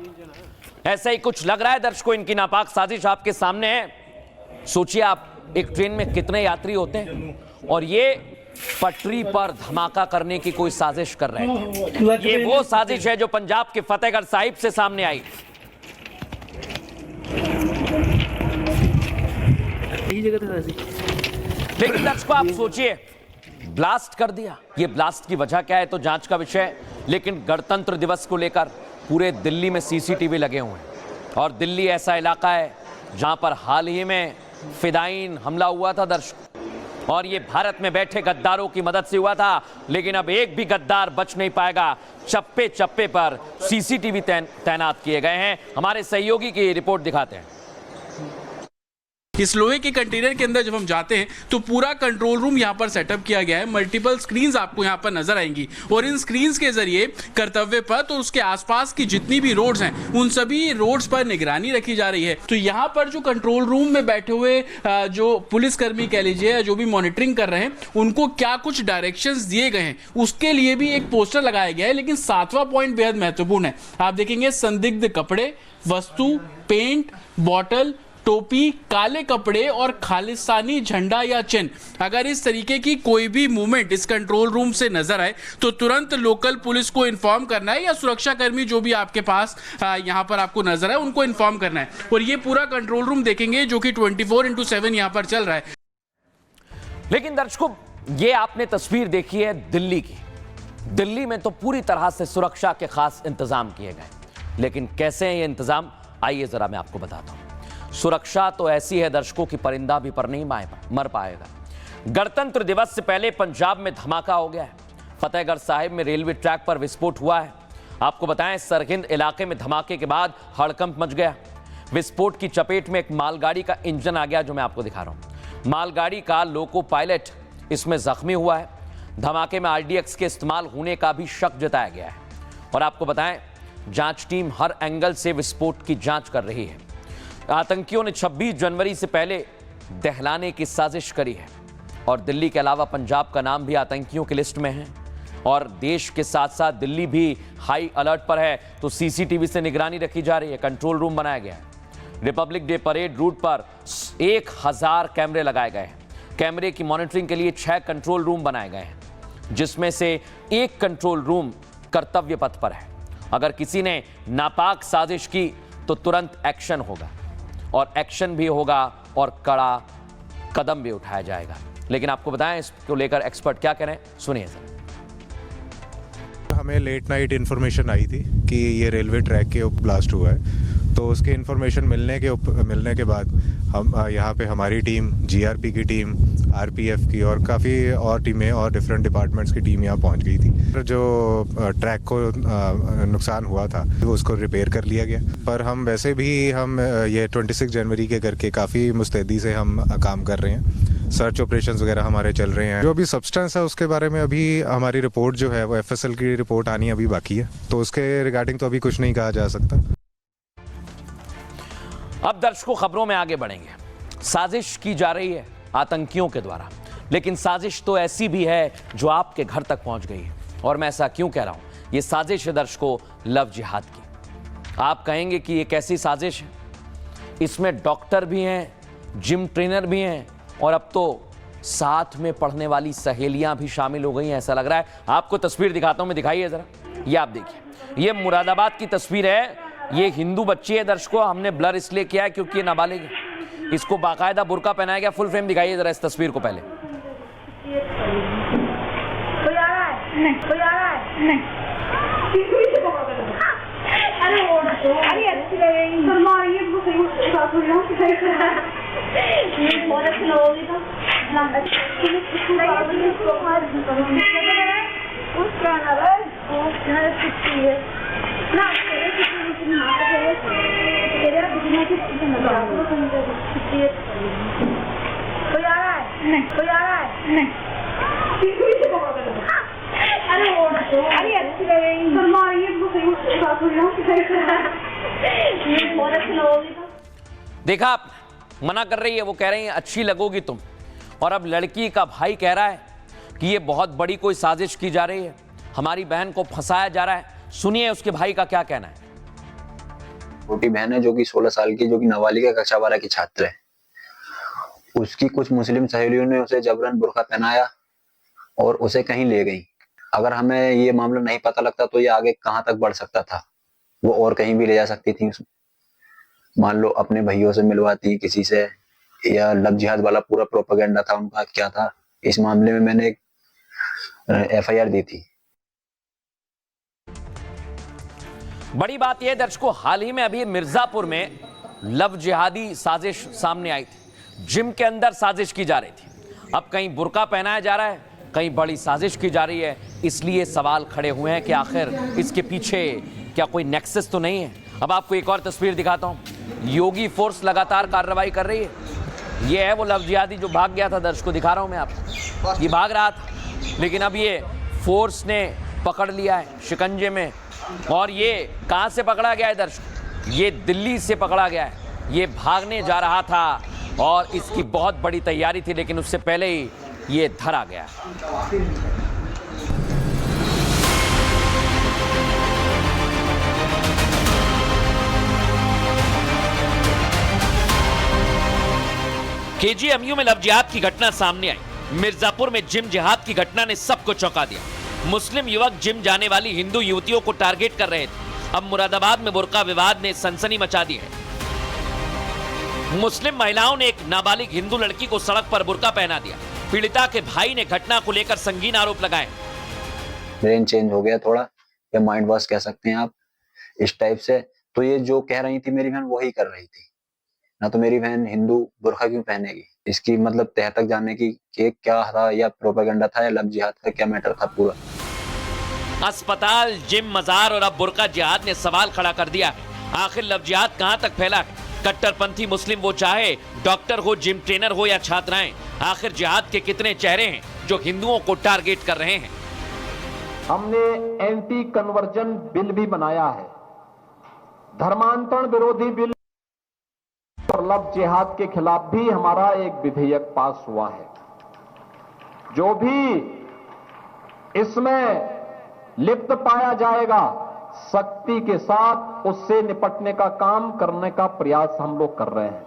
ऐसा ही कुछ लग रहा है दर्शकों। इनकी नापाक साजिश आपके सामने है। सोचिए आप, एक ट्रेन में कितने यात्री होते हैं और ये पटरी पर धमाका करने की कोई साजिश कर रहे हैं। ये वो साजिश है जो पंजाब के फतेहगढ़ साहिब से सामने आई। लेकिन दर्शकों, आप सोचिए, ब्लास्ट कर दिया। ये ब्लास्ट की वजह क्या है तो जांच का विषय है। लेकिन गणतंत्र दिवस को लेकर पूरे दिल्ली में सीसीटीवी लगे हुए हैं और दिल्ली ऐसा इलाका है जहां पर हाल ही में फिदायीन हमला हुआ था दर्शकों, और ये भारत में बैठे गद्दारों की मदद से हुआ था। लेकिन अब एक भी गद्दार बच नहीं पाएगा। चप्पे चप्पे पर सीसीटीवी तैनात किए गए हैं। हमारे सहयोगी की रिपोर्ट दिखाते हैं। इस लोहे के कंटेनर के अंदर जब हम जाते हैं तो पूरा कंट्रोल रूम यहाँ पर सेटअप किया गया है। मल्टीपल स्क्रीन्स आपको यहाँ पर नजर आएंगी और इन स्क्रीन्स के जरिए कर्तव्य पथ और उसके आसपास की जितनी भी रोड्स हैं उन सभी रोड्स पर निगरानी रखी जा रही है। तो यहाँ पर जो कंट्रोल रूम में बैठे हुए जो पुलिसकर्मी कह लीजिए, जो भी मॉनिटरिंग कर रहे हैं, उनको क्या कुछ डायरेक्शंस दिए गए हैं उसके लिए भी एक पोस्टर लगाया गया है। लेकिन 7वां पॉइंट बेहद महत्वपूर्ण है। आप देखेंगे, संदिग्ध कपड़े, वस्तु, पेंट, बॉटल, टोपी, काले कपड़े और खालिस्तानी झंडा या चिन्ह, अगर इस तरीके की कोई भी मूवमेंट इस कंट्रोल रूम से नजर आए तो तुरंत लोकल पुलिस को इन्फॉर्म करना है या सुरक्षा कर्मी जो भी आपके पास यहां पर आपको नजर आए उनको इन्फॉर्म करना है। और ये पूरा कंट्रोल रूम देखेंगे जो कि 24/7 यहां पर चल रहा है। लेकिन दर्शकों, ये आपने तस्वीर देखी है दिल्ली की। दिल्ली में तो पूरी तरह से सुरक्षा के खास इंतजाम किए गए। लेकिन कैसे हैं ये इंतजाम, आइए जरा मैं आपको बताता हूं। सुरक्षा तो ऐसी है दर्शकों की परिंदा भी पर नहीं मर पाएगा। गणतंत्र दिवस से पहले पंजाब में धमाका हो गया है। फतेहगढ़ साहिब में रेलवे ट्रैक पर विस्फोट हुआ है। आपको बताएं, सरहिंद इलाके में धमाके के बाद हड़कंप मच गया। विस्फोट की चपेट में एक मालगाड़ी का इंजन आ गया, जो मैं आपको दिखा रहा हूं। मालगाड़ी का लोको पायलट इसमें जख्मी हुआ है। धमाके में RDX के इस्तेमाल होने का भी शक जताया गया है। और आपको बताएं, जांच टीम हर एंगल से विस्फोट की जांच कर रही है। आतंकियों ने 26 जनवरी से पहले दहलाने की साजिश करी है और दिल्ली के अलावा पंजाब का नाम भी आतंकियों की लिस्ट में है। और देश के साथ साथ दिल्ली भी हाई अलर्ट पर है, तो सीसीटीवी से निगरानी रखी जा रही है। कंट्रोल रूम बनाया गया है। रिपब्लिक डे परेड रूट पर 1000 कैमरे लगाए गए हैं। कैमरे की मॉनिटरिंग के लिए 6 कंट्रोल रूम बनाए गए हैं, जिसमें से एक कंट्रोल रूम कर्तव्य पथ पर है। अगर किसी ने नापाक साजिश की तो तुरंत एक्शन होगा, और एक्शन भी होगा और कड़ा कदम भी उठाया जाएगा। लेकिन आपको बताएं, इसको लेकर एक्सपर्ट क्या कह रहे हैं, सुनिए सर। हमें लेट नाइट इन्फॉर्मेशन आई थी कि ये रेलवे ट्रैक के ऊपर ब्लास्ट हुआ है। तो उसकी इन्फॉर्मेशन मिलने के बाद हम यहाँ पे हमारी टीम, GRP की टीम, RPF की और काफ़ी और टीमें और डिफरेंट डिपार्टमेंट्स की टीम यहाँ पहुँच गई थी। जो ट्रैक को नुकसान हुआ था वो उसको रिपेयर कर लिया गया। पर हम वैसे भी ये 26 जनवरी के करके काफ़ी मुस्तैदी से हम काम कर रहे हैं। सर्च ऑपरेशंस वगैरह हमारे चल रहे हैं। जो अभी सब्सटेंस है उसके बारे में अभी हमारी रिपोर्ट जो है वो FSL की रिपोर्ट आनी अभी बाकी है, तो उसके रिगार्डिंग तो अभी कुछ नहीं कहा जा सकता। अब दर्शकों, खबरों में आगे बढ़ेंगे। साजिश की जा रही है आतंकियों के द्वारा, लेकिन साजिश तो ऐसी भी है जो आपके घर तक पहुंच गई है। और मैं ऐसा क्यों कह रहा हूं, यह साजिश है दर्शकों लव जिहाद की। आप कहेंगे कि यह कैसी साजिश है? इसमें डॉक्टर भी हैं, जिम ट्रेनर भी हैं, और अब तो साथ में पढ़ने वाली सहेलियां भी शामिल हो गई हैं, ऐसा लग रहा है। आपको तस्वीर दिखाता हूं मैं, दिखाइए जरा। ये आप देखिए, ये मुरादाबाद की तस्वीर है। ये हिंदू बच्ची है दर्शकों, हमने ब्लर इसलिए किया है क्योंकि ये नाबालिग है। इसको बाकायदा बुर्का पहनाया गया। फुल फ्रेम दिखाइए जरा इस तस्वीर को पहले। कोई आ रहा है? नहीं। कोई आ रहा है? नहीं। अरे वो अरे अच्छी लगेगी। ये बहुत अच्छी लगोगी तो कोई आ रहा है? नहीं। कोई आ रहा है? नहीं। अरे वो अरे अच्छी लगेगी। ये बहुत अच्छी लगोगी तो। देखा आप, मना कर रही है, वो कह रही है अच्छी लगोगी तुम। और अब लड़की का भाई कह रहा है कि ये बहुत बड़ी कोई साजिश की जा रही है, हमारी बहन को फंसाया जा रहा है। सुनिए उसके भाई का क्या कहना है। छोटी बहन है जो कि 16 साल की, जो कि नाबालिग कक्षा 12 की छात्र है। उसकी कुछ मुस्लिम सहेलियों ने उसे जबरन बुर्का पहनाया और उसे कहीं ले गई। अगर हमें ये मामला नहीं पता लगता तो ये आगे कहां तक बढ़ सकता था, वो और कहीं भी ले जा सकती थी। मान लो अपने भैयों से मिलवाती किसी से, या लव जिहाद वाला पूरा प्रोपेगेंडा था उनका क्या था। इस मामले में मैंने एक FIR दी थी। बड़ी बात यह दर्शकों, हाल ही में अभी मिर्जापुर में लव जिहादी साजिश सामने आई थी। जिम के अंदर साजिश की जा रही थी। अब कहीं बुर्का पहनाया जा रहा है, कहीं बड़ी साजिश की जा रही है। इसलिए सवाल खड़े हुए हैं कि आखिर इसके पीछे क्या कोई नेक्सस तो नहीं है। अब आपको एक और तस्वीर दिखाता हूं। योगी फोर्स लगातार कार्रवाई कर रही है। ये है वो लव जिहादी जो भाग गया था, दर्शकों दिखा रहा हूं मैं आपको। ये भाग रहा था, लेकिन अब ये फोर्स ने पकड़ लिया है शिकंजे में। और ये कहां से पकड़ा गया है दर्शकों? ये दिल्ली से पकड़ा गया है। ये भागने जा रहा था और इसकी बहुत बड़ी तैयारी थी, लेकिन उससे पहले ही ये धरा गया। KGMU में लव जिहाद की घटना सामने आई। मिर्जापुर में जिम जिहाद की घटना ने सबको चौंका दिया। मुस्लिम युवक जिम जाने वाली हिंदू युवतियों को टारगेट कर रहे थे। अब मुरादाबाद में बुर्का विवाद ने सनसनी मचा दी है। मुस्लिम महिलाओं ने एक नाबालिग हिंदू लड़की को सड़क पर बुर्का पहना दिया। पीड़िता के भाई ने घटना को लेकर संगीन आरोप लगाए। ब्रेन चेंज हो गया थोड़ा, या माइंड वॉश कह सकते हैं आप, इस टाइप से। तो ये जो कह रही थी मेरी बहन वही कर रही थी ना। तो मेरी बहन हिंदू बुर्का क्यों पहनेगी? इसकी मतलब तह तक जानने की कि क्या था, या प्रोपेगेंडा था, या लव जिहाद का क्या मैटर था पूरा। अस्पताल, जिम, मजार और अब बुर्का जिहाद ने सवाल खड़ा कर दिया है। आखिर लव जिहाद कहां तक फैला है? कट्टरपंथी मुस्लिम वो चाहे डॉक्टर हो, जिम ट्रेनर हो या छात्राएं, आखिर जिहाद के कितने चेहरे हैं जो हिंदुओं को टारगेट कर रहे हैं? हमने एंटी कन्वर्जन बिल भी बनाया है, धर्मांतरण विरोधी बिल और लव जिहाद के खिलाफ भी हमारा एक विधेयक पास हुआ है। जो भी इसमें लिप्त पाया जाएगा, सख्ती के साथ उससे निपटने का काम करने का प्रयास हम लोग कर रहे हैं।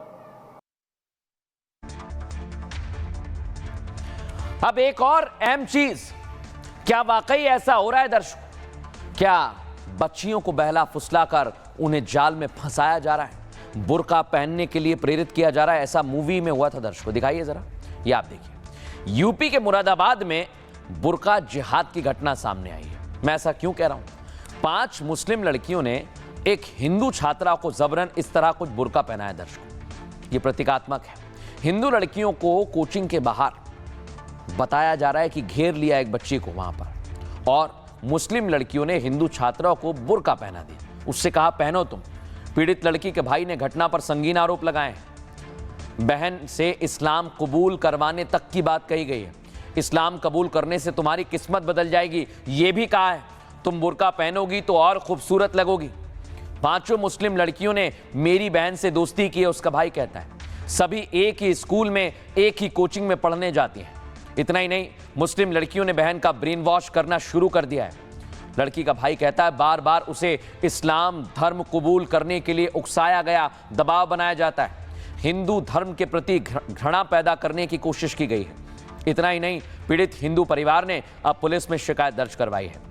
अब एक और अहम चीज, क्या वाकई ऐसा हो रहा है दर्शकों? क्या बच्चियों को बहला फुसलाकर उन्हें जाल में फंसाया जा रहा है, बुर्का पहनने के लिए प्रेरित किया जा रहा है? ऐसा मूवी में हुआ था दर्शकों, दिखाइए जरा, ये आप देखिए। यूपी के मुरादाबाद में बुर्का जिहाद की घटना सामने आई है। मैं ऐसा क्यों कह रहा हूं? 5 मुस्लिम लड़कियों ने एक हिंदू छात्रा को जबरन इस तरह कुछ बुर्का पहनाया दर्शकों। ये प्रतीकात्मक है। हिंदू लड़कियों को कोचिंग के बाहर बताया जा रहा है कि घेर लिया एक बच्ची को वहां पर, और मुस्लिम लड़कियों ने हिंदू छात्राओं को बुर्का पहना दिया। उससे कहा पहनो तुम। पीड़ित लड़की के भाई ने घटना पर संगीन आरोप लगाए हैं। बहन से इस्लाम कबूल करवाने तक की बात कही गई है। इस्लाम कबूल करने से तुम्हारी किस्मत बदल जाएगी, यह भी कहा है। तुम बुर्का पहनोगी तो और खूबसूरत लगोगी। 5 मुस्लिम लड़कियों ने मेरी बहन से दोस्ती की है, उसका भाई कहता है। सभी एक ही स्कूल में, एक ही कोचिंग में पढ़ने जाती हैं। इतना ही नहीं, मुस्लिम लड़कियों ने बहन का ब्रेन वॉश करना शुरू कर दिया है। लड़की का भाई कहता है बार बार उसे इस्लाम धर्म कबूल करने के लिए उकसाया गया, दबाव बनाया जाता है। हिंदू धर्म के प्रति घृणा पैदा करने की कोशिश की गई है। इतना ही नहीं, पीड़ित हिंदू परिवार ने अब पुलिस में शिकायत दर्ज करवाई है।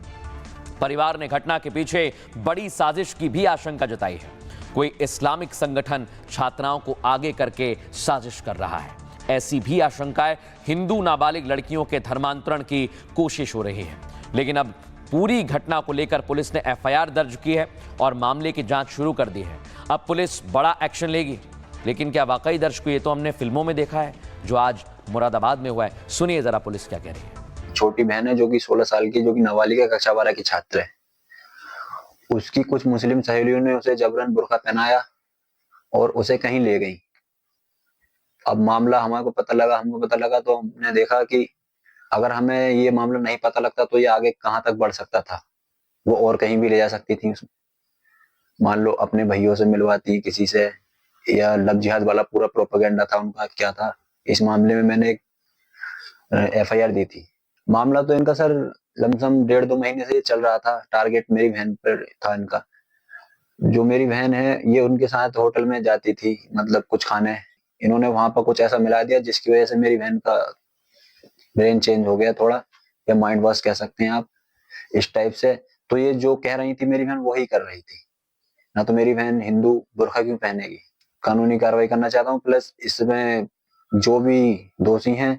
परिवार ने घटना के पीछे बड़ी साजिश की भी आशंका जताई है। कोई इस्लामिक संगठन छात्राओं को आगे करके साजिश कर रहा है, ऐसी भी आशंकाएं। हिंदू नाबालिग लड़कियों के धर्मांतरण की कोशिश हो रही है। लेकिन अब पूरी घटना को लेकर पुलिस ने FIR दर्ज की है और मामले की जांच शुरू कर दी है। अब पुलिस बड़ा एक्शन लेगी। लेकिन क्या वाकई दर्शकों, ये तो हमने फिल्मों में देखा है जो आज मुरादाबाद में हुआ है। सुनिए जरा पुलिस क्या कह रही है। छोटी बहन है जो कि 16 साल की, जो कि नाबालिग कक्षा 12 की छात्र है। उसकी कुछ मुस्लिम सहेलियों ने उसे जबरन बुर्का पहनाया और उसे कहीं ले गई। अब मामला हमको पता लगा तो हमने देखा कि अगर हमें ये मामला नहीं पता लगता तो ये आगे कहां तक बढ़ सकता था, वो और कहीं भी ले जा सकती थी। मान लो अपने भैयों से मिलवाती किसी से, या लव जिहाद वाला पूरा प्रोपेगेंडा था उनका क्या था। इस मामले में मैंने एक FIR दी थी। मामला तो इनका सर लमसम 1.5-2 महीने से चल रहा था। टारगेट मेरी बहन पर था इनका। जो मेरी बहन है ये उनके साथ होटल में जाती थी, मतलब कुछ खाने। इन्होंने वहां पर कुछ ऐसा मिला दिया जिसकी वजह से मेरी बहन का ब्रेन चेंज हो गया थोड़ा, या माइंड वॉश कह सकते हैं आप, इस टाइप से। तो ये जो कह रही थी मेरी बहन वही कर रही थी। ना तो मेरी बहन हिंदू बुर्का क्यों पहनेगी। कानूनी कार्रवाई करना चाहता हूँ, प्लस इसमें जो भी दोषी हैं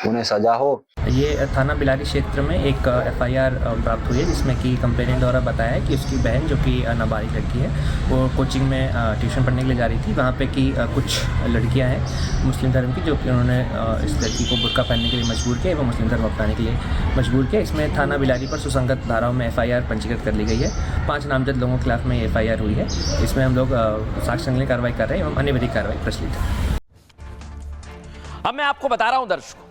उन्हें सजा हो। ये थाना बिलारी क्षेत्र में एक FIR प्राप्त हुई है, जिसमें कि कंप्लेनेंट द्वारा बताया है कि उसकी बहन जो कि नाबालिग लड़की है वो कोचिंग में ट्यूशन पढ़ने के लिए जा रही थी। वहाँ पे कि कुछ लड़कियां हैं मुस्लिम धर्म की जो कि उन्होंने इस लड़की को बुर्का पहनने के लिए मजबूर किया एवं मुस्लिम धर्म अपनाने के लिए मजबूर किया। इसमें थाना बिलारी पर सुसंगत धाराओं में FIR पंजीकृत कर ली गई है। 5 नामजद लोगों के खिलाफ में FIR हुई है। इसमें हम लोग साक्ष्य संकलन कार्रवाई कर रहे हैं एवं अन्य विधिक कार्रवाई प्रचलित है। अब मैं आपको बता रहा हूं दर्शकों,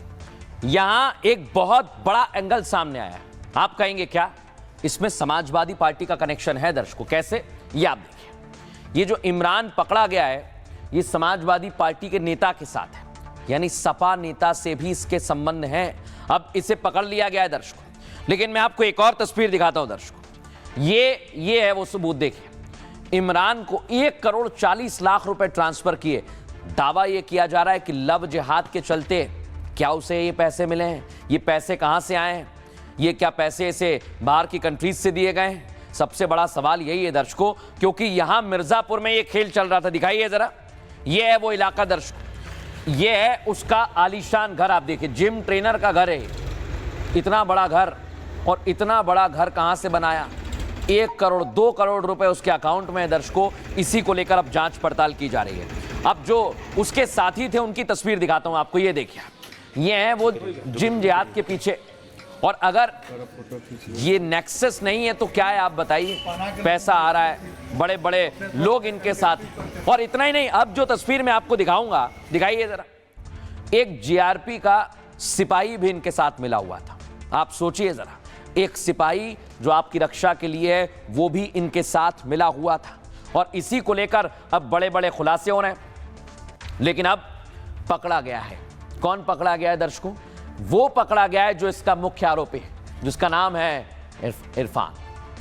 यहां एक बहुत बड़ा एंगल सामने आया है। आप कहेंगे क्या इसमें समाजवादी पार्टी का कनेक्शन है? दर्शकों कैसे, ये आप देखिए। ये जो इमरान पकड़ा गया है ये समाजवादी पार्टी के नेता के साथ है, यानी सपा नेता से भी इसके संबंध हैं। अब इसे पकड़ लिया गया है दर्शकों। लेकिन मैं आपको एक और तस्वीर दिखाता हूं दर्शकों। ये है वो सबूत। देखिए, इमरान को 1,40,00,000 रुपए ट्रांसफर किए। दावा यह किया जा रहा है कि लव जिहाद के चलते क्या उसे ये पैसे मिले हैं। ये पैसे कहां से आए हैं? ये क्या पैसे इसे बाहर की कंट्रीज से दिए गए हैं? सबसे बड़ा सवाल यही है दर्शकों, क्योंकि यहां मिर्जापुर में ये खेल चल रहा था। दिखाइए जरा, ये है वो इलाका दर्शकों। ये है उसका आलीशान घर। आप देखिए, जिम ट्रेनर का घर है। इतना बड़ा घर, और इतना बड़ा घर कहां से बनाया? 1 करोड़ 2 करोड़ रुपए उसके अकाउंट में है दर्शकों। इसी को लेकर अब जांच पड़ताल की जा रही है। अब जो उसके साथी थे उनकी तस्वीर दिखाता हूं आपको। ये देखिए, ये है वो जिम जिहाद के पीछे। और अगर ये नेक्सस नहीं है तो क्या है आप बताइए? पैसा आ रहा है, बड़े बड़े लोग इनके साथ। और इतना ही नहीं, अब जो तस्वीर मैं आपको दिखाऊंगा, दिखाइए जरा, एक GRP का सिपाही भी इनके साथ मिला हुआ था। आप सोचिए जरा, एक सिपाही जो आपकी रक्षा के लिए है वो भी इनके साथ मिला हुआ था। और इसी को लेकर अब बड़े बड़े खुलासे हो रहे हैं। लेकिन अब पकड़ा गया है। कौन पकड़ा गया है दर्शकों? वो पकड़ा गया है जो इसका मुख्य आरोपी है, जिसका नाम है इरफान।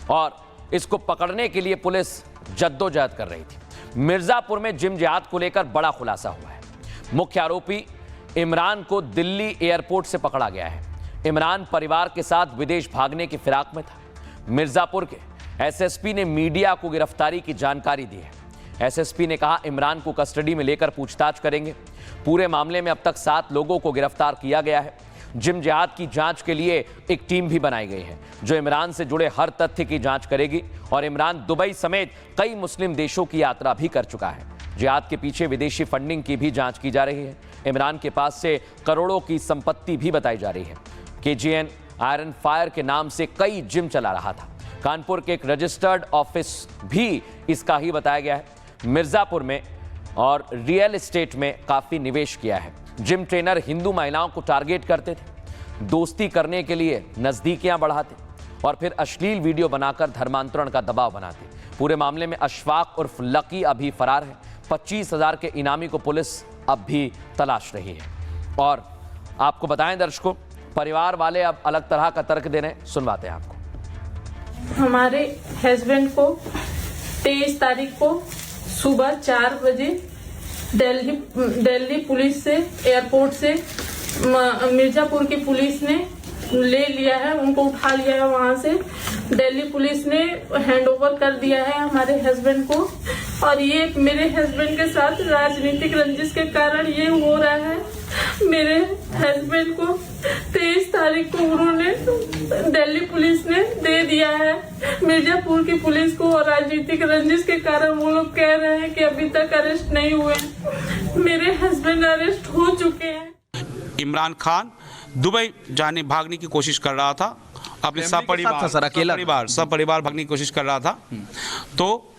और इसको पकड़ने के लिए पुलिस जद्दोजहद कर रही थी। मिर्जापुर में जिम जिहाद को लेकर बड़ा खुलासा हुआ है। मुख्य आरोपी इमरान को दिल्ली एयरपोर्ट से पकड़ा गया है। इमरान परिवार के साथ विदेश भागने की फिराक में था। मिर्जापुर के SSP ने मीडिया को गिरफ्तारी की जानकारी दी है। SSP ने कहा इमरान को कस्टडी में लेकर पूछताछ करेंगे। पूरे मामले में अब तक 7 लोगों को गिरफ्तार किया गया है। जिम जिहाद की जांच के लिए एक टीम भी बनाई गई है जो इमरान से जुड़े हर तथ्य की जांच करेगी। और इमरान दुबई समेत कई मुस्लिम देशों की यात्रा भी कर चुका है। जिहाद के पीछे विदेशी फंडिंग की भी जांच की जा रही है। इमरान के पास से करोड़ों की संपत्ति भी बताई जा रही है। KGN आयरन फायर के नाम से कई जिम चला रहा था। कानपुर के एक रजिस्टर्ड ऑफिस भी इसका ही बताया गया है। मिर्जापुर में और रियल एस्टेट में काफी निवेश किया है। जिम ट्रेनर हिंदू महिलाओं को टारगेट करते थे, दोस्ती करने के लिए नजदीकियां बढ़ाते और फिर अश्लील वीडियो बनाकर धर्मांतरण का दबाव बनाते। पूरे मामले में अशफाक उर्फ लकी अभी फरार है। 25,000 के इनामी को पुलिस अब भी तलाश रही है। और आपको बताएं दर्शकों, परिवार वाले अब अलग तरह का तर्क दे रहे हैं। सुनवाते हैं आपको। हमारे हस्बैंड को 23 तारीख को सुबह 4 बजे दिल्ली पुलिस से, एयरपोर्ट से मिर्जापुर की पुलिस ने ले लिया है। उनको उठा लिया है वहां से। दिल्ली पुलिस ने हैंडओवर कर दिया है हमारे हस्बैंड को। और ये मेरे हस्बैंड के साथ राजनीतिक रंजिश के कारण ये हो रहा है। मेरे हस्बैंड को 23 तारीख को उन्होंने दिल्ली पुलिस ने दे दिया है मिर्जापुर की पुलिस को। और राजनीतिक रंजिश के कारण वो लोग कह रहे हैं कि अभी तक अरेस्ट नहीं हुए। मेरे हस्बैंड अरेस्ट हो चुके हैं। इमरान खान दुबई भागने की कोशिश कर रहा था। अपने सपरिवार भागने की कोशिश कर रहा था। तो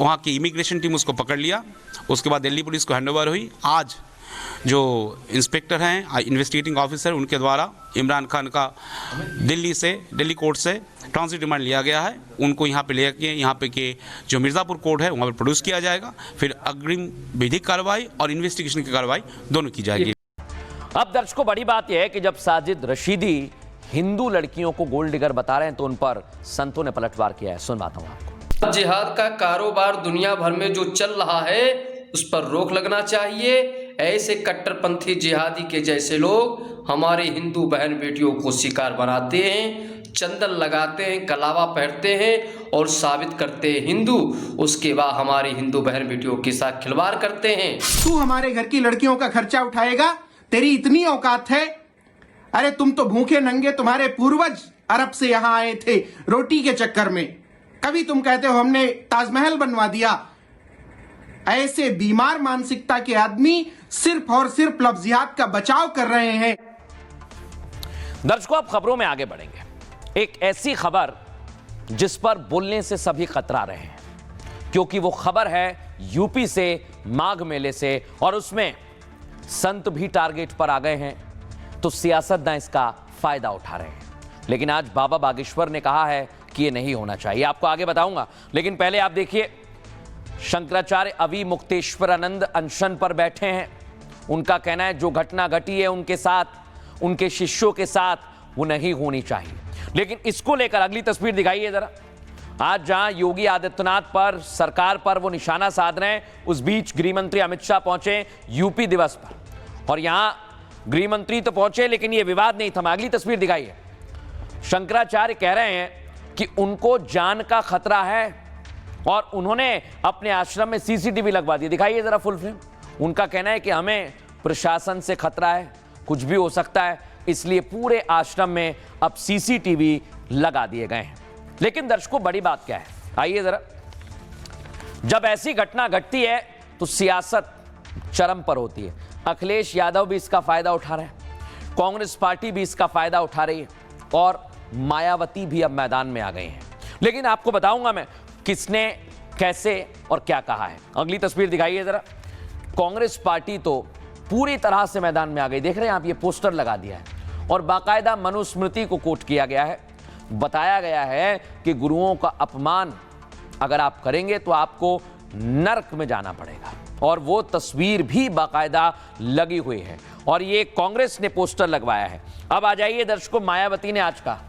वहाँ की इमिग्रेशन टीम उसको पकड़ लिया। उसके बाद दिल्ली पुलिस को हैंडओवर हुई। आज जो इंस्पेक्टर हैं, इन्वेस्टिगेटिंग ऑफिसर, उनके द्वारा इमरान खान का दिल्ली कोर्ट से ट्रांजिट रिमांड लिया गया है। उनको यहाँ पे लेके यहाँ पे के जो मिर्ज़ापुर कोर्ट है वहाँ पे प्रोड्यूस किया जाएगा। फिर अग्रिम विधिक कार्रवाई और इन्वेस्टिगेशन की कार्रवाई दोनों की जाएगी। अब दर्शकों बड़ी बात यह है कि जब साजिद रशीदी हिंदू लड़कियों को गोल्ड डिगर बता रहे हैं तो उन पर संतों ने पलटवार किया है। सुनवाता हूं आपको। जिहाद का कारोबार दुनिया भर में जो चल रहा है उस पर रोक लगना चाहिए। ऐसे कट्टरपंथी जिहादी के जैसे लोग हमारे हिंदू बहन बेटियों को शिकार बनाते हैं, चंदन लगाते हैं, कलावा पहनते हैं और साबित करते हैं हिंदू, उसके बाद हमारे हिंदू बहन बेटियों के साथ खिलवाड़ करते हैं। तू हमारे घर की लड़कियों का खर्चा उठाएगा? तेरी इतनी औकात है? अरे तुम तो भूखे नंगे, तुम्हारे पूर्वज अरब से यहाँ आए थे रोटी के चक्कर में। कभी तुम कहते हो हमने ताजमहल बनवा दिया। ऐसे बीमार मानसिकता के आदमी सिर्फ और सिर्फ लफ्ज़ जिहाद का बचाव कर रहे हैं। दर्शकों अब खबरों में आगे बढ़ेंगे। एक ऐसी खबर जिस पर बोलने से सभी कतरा रहे हैं, क्योंकि वो खबर है यूपी से, माघ मेले से, और उसमें संत भी टारगेट पर आ गए हैं तो सियासतदान इसका फायदा उठा रहे हैं। लेकिन आज बाबा बागेश्वर ने कहा है कि ये नहीं होना चाहिए, आपको आगे बताऊंगा। लेकिन पहले आप देखिए, शंकराचार्य अवि मुक्तेश्वरानंद अनशन पर बैठे हैं। उनका कहना है जो घटना घटी है उनके साथ, उनके शिष्यों के साथ, वो नहीं होनी चाहिए। लेकिन इसको लेकर अगली तस्वीर दिखाइए जरा। आज जहां योगी आदित्यनाथ पर, सरकार पर वो निशाना साध रहे हैं, उस बीच गृह मंत्री अमित शाह पहुंचे यूपी दिवस पर, और यहां गृह मंत्री तो पहुंचे लेकिन ये विवाद नहीं थमा। अगली तस्वीर दिखाइए। शंकराचार्य कह रहे हैं कि उनको जान का खतरा है और उन्होंने अपने आश्रम में सीसीटीवी लगवा दी। दिखाइए जरा फुल फ्रेम। उनका कहना है कि हमें प्रशासन से खतरा है, कुछ भी हो सकता है, इसलिए पूरे आश्रम में अब सीसीटीवी लगा दिए गए हैं। लेकिन दर्शकों बड़ी बात क्या है, आइए जरा। जब ऐसी घटना घटती है तो सियासत चरम पर होती है। अखिलेश यादव भी इसका फायदा उठा रहे हैं, कांग्रेस पार्टी भी इसका फायदा उठा रही है और मायावती भी अब मैदान में आ गए हैं। लेकिन आपको बताऊंगा मैं किसने, कैसे और क्या कहा है। अगली तस्वीर दिखाइए जरा। कांग्रेस पार्टी तो पूरी तरह से मैदान में आ गई। देख रहे हैं आप, ये पोस्टर लगा दिया है और बाकायदा मनुस्मृति को कोट किया गया है। बताया गया है कि गुरुओं का अपमान अगर आप करेंगे तो आपको नरक में जाना पड़ेगा, और वो तस्वीर भी बाकायदा लगी हुई है और ये कांग्रेस ने पोस्टर लगवाया है। अब आ जाइए दर्शकों, मायावती ने आज कहा,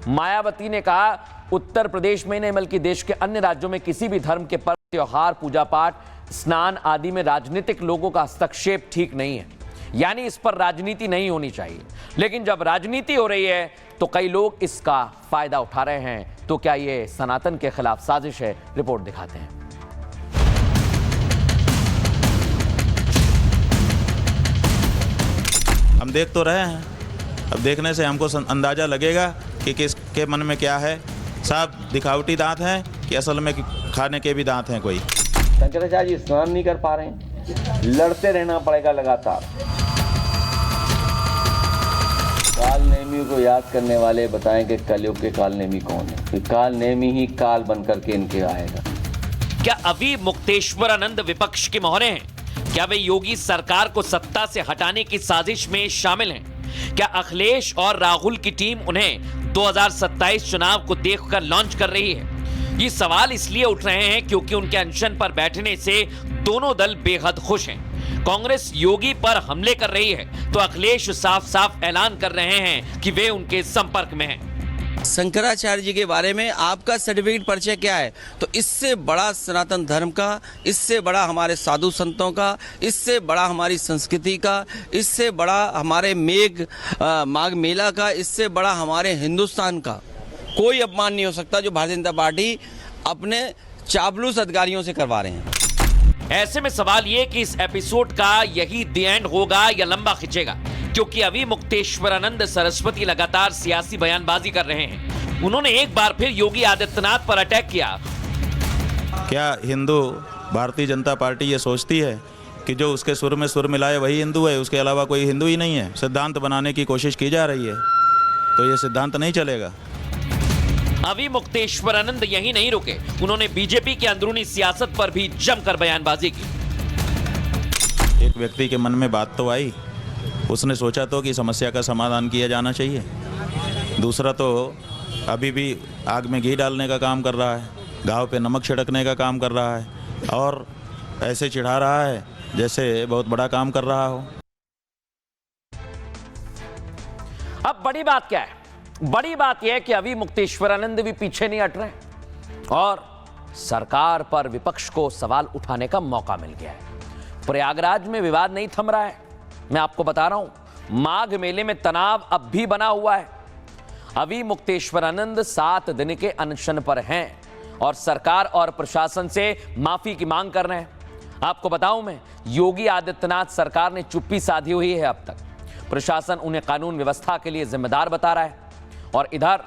मायावती ने कहा उत्तर प्रदेश में नहीं बल्कि देश के अन्य राज्यों में किसी भी धर्म के पर्व, त्योहार, पूजा पाठ, स्नान आदि में राजनीतिक लोगों का हस्तक्षेप ठीक नहीं है, यानी इस पर राजनीति नहीं होनी चाहिए। लेकिन जब राजनीति हो रही है तो कई लोग इसका फायदा उठा रहे हैं। तो क्या ये सनातन के खिलाफ साजिश है? रिपोर्ट दिखाते हैं। हम देख तो रहे हैं, अब देखने से हमको अंदाजा लगेगा कि किसके मन में क्या है। साहब दिखावटी दांत हैं कि असल में खाने के भी दांत हैं कोई। शंकराचार्य जी स्नान नहीं कर पा रहे हैं, लड़ते रहना पड़ेगा लगातार। काल नेमी को याद करने वाले बताएं कि कलयुग के काल नेमी कौन है, कि काल नेमी ही काल बनकर के इनके आएगा। क्या अवि मुक्तेश्वरानंद विपक्ष के मोहरे हैं? क्या वे योगी सरकार को सत्ता से हटाने की साजिश में शामिल हैं? क्या अखिलेश और राहुल की टीम उन्हें 2027 चुनाव को देखकर लॉन्च कर रही है? ये सवाल इसलिए उठ रहे हैं क्योंकि उनके अनशन पर बैठने से दोनों दल बेहद खुश हैं। कांग्रेस योगी पर हमले कर रही है तो अखिलेश साफ साफ ऐलान कर रहे हैं कि वे उनके संपर्क में हैं। शंकराचार्य जी के बारे में आपका सर्टिफिकेट परिचय क्या है? तो इससे बड़ा सनातन धर्म का, इससे बड़ा हमारे साधु संतों का, इससे बड़ा हमारी संस्कृति का, इससे बड़ा हमारे माघ मेला का, इससे बड़ा हमारे हिंदुस्तान का कोई अपमान नहीं हो सकता जो भारतीय जनता पार्टी अपने चापलूस अधिकारियों से करवा रहे हैं। ऐसे में सवाल ये कि इस एपिसोड का यही द एंड होगा या लंबा खिंचेगा, क्योंकि अवि मुक्तेश्वरानंद सरस्वती लगातार सियासी बयानबाजी कर रहे हैं। उन्होंने एक बार फिर योगी आदित्यनाथ पर अटैक किया। क्या हिंदू भारतीय जनता पार्टी ये सोचती है कि जो उसके सुर में सुर मिलाए वही हिंदू है, उसके अलावा कोई हिंदू ही नहीं है? सिद्धांत बनाने की कोशिश की जा रही है तो ये सिद्धांत नहीं चलेगा। अवि मुक्तेश्वरानंद यही नहीं रुके, उन्होंने बीजेपी की अंदरूनी सियासत पर भी जमकर बयानबाजी की। एक व्यक्ति के मन में बात तो आई, उसने सोचा तो कि समस्या का समाधान किया जाना चाहिए। दूसरा तो अभी भी आग में घी डालने का काम कर रहा है, घाव पे नमक छिड़कने का काम कर रहा है और ऐसे चिढ़ा रहा है जैसे बहुत बड़ा काम कर रहा हो। अब बड़ी बात क्या है? बड़ी बात यह है कि अभी मुक्तेश्वरानंद भी पीछे नहीं हट रहे और सरकार पर विपक्ष को सवाल उठाने का मौका मिल गया है। प्रयागराज में विवाद नहीं थम रहा है। मैं आपको बता रहा हूं, माघ मेले में तनाव अब भी बना हुआ है। अभी मुक्तेश्वरानंद 7 दिन के अनशन पर हैं और सरकार और प्रशासन से माफी की मांग कर रहे हैं। आपको बताऊं मैं, योगी आदित्यनाथ सरकार ने चुप्पी साधी हुई है। अब तक प्रशासन उन्हें कानून व्यवस्था के लिए जिम्मेदार बता रहा है और इधर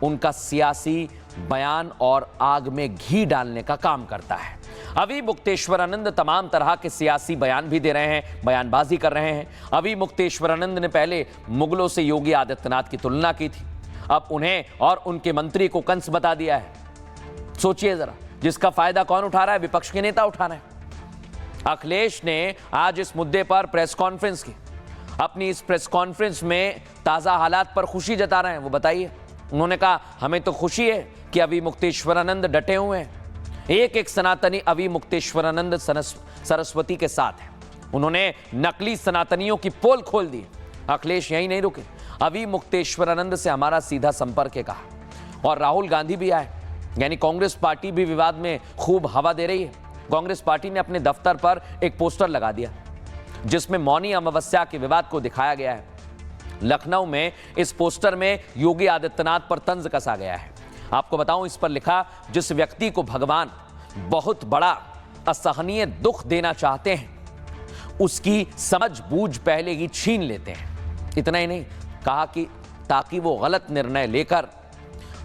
उनका सियासी बयान और आग में घी डालने का काम करता है। अभी मुक्तेश्वरानंद तमाम तरह के सियासी बयान भी दे रहे हैं, बयानबाजी कर रहे हैं। अभी मुक्तेश्वरानंद ने पहले मुगलों से योगी आदित्यनाथ की तुलना की थी, अब उन्हें और उनके मंत्री को कंस बता दिया है। सोचिए जरा, जिसका फायदा कौन उठा रहा है? विपक्ष के नेता उठा रहे हैं। अखिलेश ने आज इस मुद्दे पर प्रेस कॉन्फ्रेंस की। अपनी इस प्रेस कॉन्फ्रेंस में ताजा हालात पर खुशी जता रहे हैं। वो बताइए, उन्होंने कहा हमें तो खुशी है कि अभी मुक्तेश्वरानंद डटे हुए हैं। एक एक सनातनी अभी मुक्तेश्वरानंद सरस्वती के साथ है। उन्होंने नकली सनातनियों की पोल खोल दी। अखिलेश यही नहीं रुके, अभी मुक्तेश्वरानंद से हमारा सीधा संपर्क है कहा और राहुल गांधी भी आए। यानी कांग्रेस पार्टी भी विवाद में खूब हवा दे रही है। कांग्रेस पार्टी ने अपने दफ्तर पर एक पोस्टर लगा दिया जिसमें मौनी अमावस्या के विवाद को दिखाया गया है। लखनऊ में इस पोस्टर में योगी आदित्यनाथ पर तंज कसा गया है। आपको बताऊं, इस पर लिखा, जिस व्यक्ति को भगवान बहुत बड़ा असहनीय दुख देना चाहते हैं उसकी समझ बूझ पहले ही छीन लेते हैं। इतना ही नहीं, कहा कि ताकि वो गलत निर्णय लेकर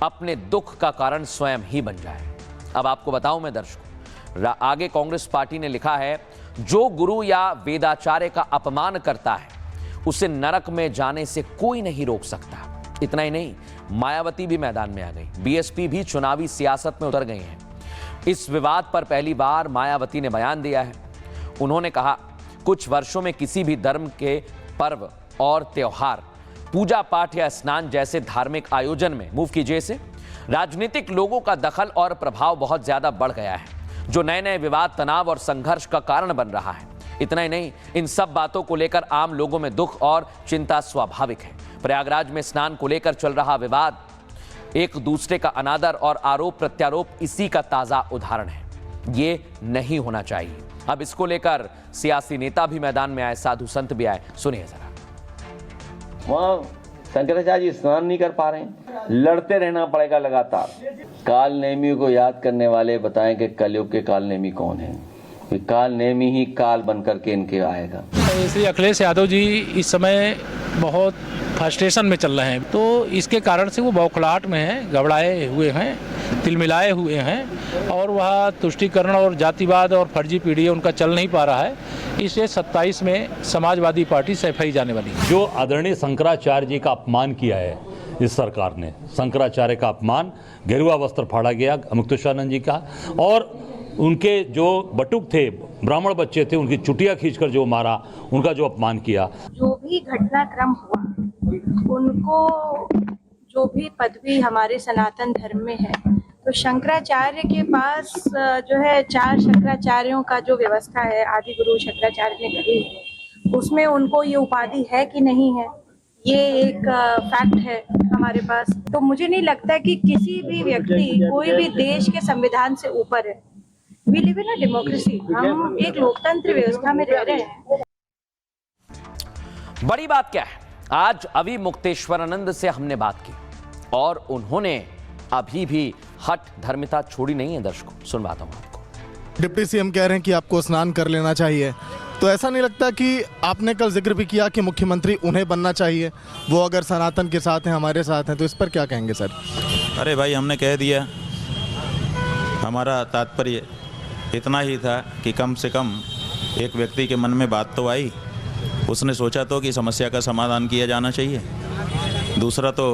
अपने दुख का कारण स्वयं ही बन जाए। अब आपको बताऊं मैं दर्शकों, आगे कांग्रेस पार्टी ने लिखा है, जो गुरु या वेदाचार्य का अपमान करता है उसे नरक में जाने से कोई नहीं रोक सकता। इतना ही नहीं, मायावती भी मैदान में आ गई। बीएसपी भी चुनावी सियासत में उतर गई हैं। इस विवाद पर पहली बार मायावती ने बयान दिया है। उन्होंने कहा, कुछ वर्षों में किसी भी धर्म के पर्व और त्योहार, पूजा पाठ या स्नान जैसे धार्मिक आयोजन में मूव कीजिए से राजनीतिक लोगों का दखल और प्रभाव बहुत ज्यादा बढ़ गया है, जो नए नए विवाद, तनाव और संघर्ष का कारण बन रहा है। इतना ही नहीं, इन सब बातों को लेकर आम लोगों में दुख और चिंता स्वाभाविक है। प्रयागराज में स्नान को लेकर चल रहा विवाद, एक दूसरे का अनादर और आरोप प्रत्यारोप इसी का ताजा उदाहरण है। ये नहीं होना चाहिए। अब इसको लेकर सियासी नेता भी मैदान में आए, साधु संत भी आए। सुनिए जरा। वहाँ शंकराचार्य जी स्नान नहीं कर पा रहे हैं, लड़ते रहना पड़ेगा लगातार। काल नेमी को याद करने वाले बताएं कि कलयुग के काल नेमी कौन है। कि काल नेमी ही काल बन करके इनके आएगा। इसलिए अखिलेश यादव जी इस समय बहुत फ्रस्ट्रेशन में चल रहे हैं, तो इसके कारण से वो बौखलाहट में हैं, घबराए हुए हैं, तिलमिलाए हुए हैं और वह तुष्टीकरण और जातिवाद और फर्जी पीढ़ी उनका चल नहीं पा रहा है। इसलिए 27 में समाजवादी पार्टी सफाई जाने वाली है। जो आदरणीय शंकराचार्य जी का अपमान किया है इस सरकार ने, शंकराचार्य का अपमान, गेरुआ वस्त्र फाड़ा गया मुक्तेश्वरानंद जी का, और उनके जो बटुक थे, ब्राह्मण बच्चे थे, उनकी चुटिया खींचकर जो मारा, उनका जो अपमान किया। जो भी घटनाक्रम हुआ, उनको जो भी पदवी हमारे सनातन धर्म में है, तो शंकराचार्य के पास जो है 4 शंकराचार्यों का जो व्यवस्था है, आदि गुरु शंकराचार्य ने करी है, उसमें उनको ये उपाधि है कि नहीं है, ये एक फैक्ट है हमारे पास। तो मुझे नहीं लगता कि किसी भी व्यक्ति कोई भी देश के संविधान से ऊपर है। We live in a democracy, हम एक लोकतंत्र व्यवस्था में रह रहे हैं। बड़ी बात क्या है, आज अभी मुक्तेश्वरानंद से हमने बात की और उन्होंने अभी भी हठ धर्मिता छोड़ी नहीं है। दर्शकों, सुनवाता हूं आपको। डिप्टी सीएम कह रहे हैं कि आपको स्नान कर लेना चाहिए, तो ऐसा नहीं लगता कि आपने कल जिक्र भी किया कि मुख्यमंत्री उन्हें बनना चाहिए, वो अगर सनातन के साथ हैं, हमारे साथ हैं, तो इस पर क्या कहेंगे सर? अरे भाई, हमने कह दिया, हमारा तात्पर्य इतना ही था कि कम से कम एक व्यक्ति के मन में बात तो आई, उसने सोचा तो कि समस्या का समाधान किया जाना चाहिए। दूसरा तो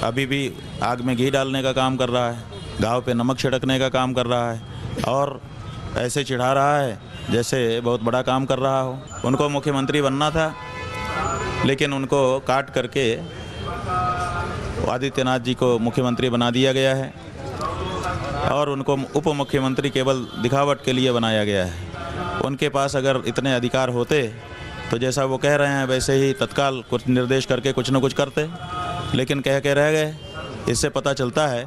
अभी भी आग में घी डालने का काम कर रहा है, घाव पे नमक छिड़कने का काम कर रहा है और ऐसे चिढ़ा रहा है जैसे बहुत बड़ा काम कर रहा हो। उनको मुख्यमंत्री बनना था, लेकिन उनको काट करके आदित्यनाथ जी को मुख्यमंत्री बना दिया गया है और उनको उप मुख्यमंत्री केवल दिखावट के लिए बनाया गया है। उनके पास अगर इतने अधिकार होते तो जैसा वो कह रहे हैं वैसे ही तत्काल कुछ निर्देश करके कुछ न कुछ करते, लेकिन कह के रह गए। इससे पता चलता है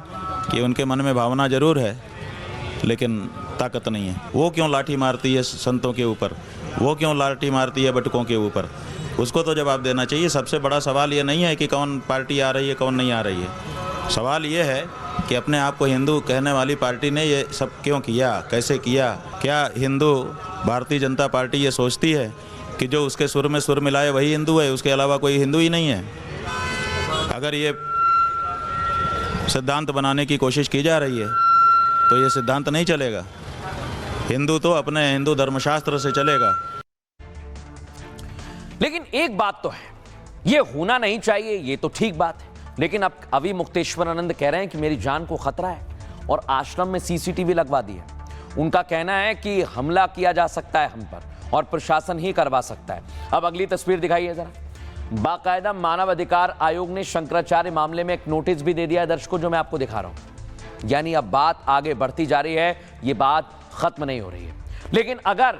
कि उनके मन में भावना जरूर है लेकिन ताकत नहीं है। वो क्यों लाठी मारती है संतों के ऊपर, वो क्यों लाठी मारती है बटुकों के ऊपर, उसको तो जवाब देना चाहिए। सबसे बड़ा सवाल ये नहीं है कि कौन पार्टी आ रही है कौन नहीं आ रही है। सवाल ये है कि अपने आप को हिंदू कहने वाली पार्टी ने ये सब क्यों किया, कैसे किया। क्या हिंदू भारतीय जनता पार्टी ये सोचती है कि जो उसके सुर में सुर मिलाए वही हिंदू है, उसके अलावा कोई हिंदू ही नहीं है? अगर ये सिद्धांत बनाने की कोशिश की जा रही है तो ये सिद्धांत नहीं चलेगा। हिंदू तो अपने हिंदू धर्मशास्त्र से चलेगा। लेकिन एक बात तो है, ये होना नहीं चाहिए, ये तो ठीक बात है। लेकिन अब अभी मुक्तेश्वरानंद कह रहे हैं कि मेरी जान को खतरा है और आश्रम में सीसीटीवी लगवा दी है। उनका कहना है कि हमला किया जा सकता है हम पर और प्रशासन ही करवा सकता है। अब अगली तस्वीर दिखाइए जरा। बाकायदा मानव अधिकार आयोग ने शंकराचार्य मामले में एक नोटिस भी दे दिया है दर्शकों, जो मैं आपको दिखा रहा हूं। यानी अब बात आगे बढ़ती जा रही है, ये बात खत्म नहीं हो रही है। लेकिन अगर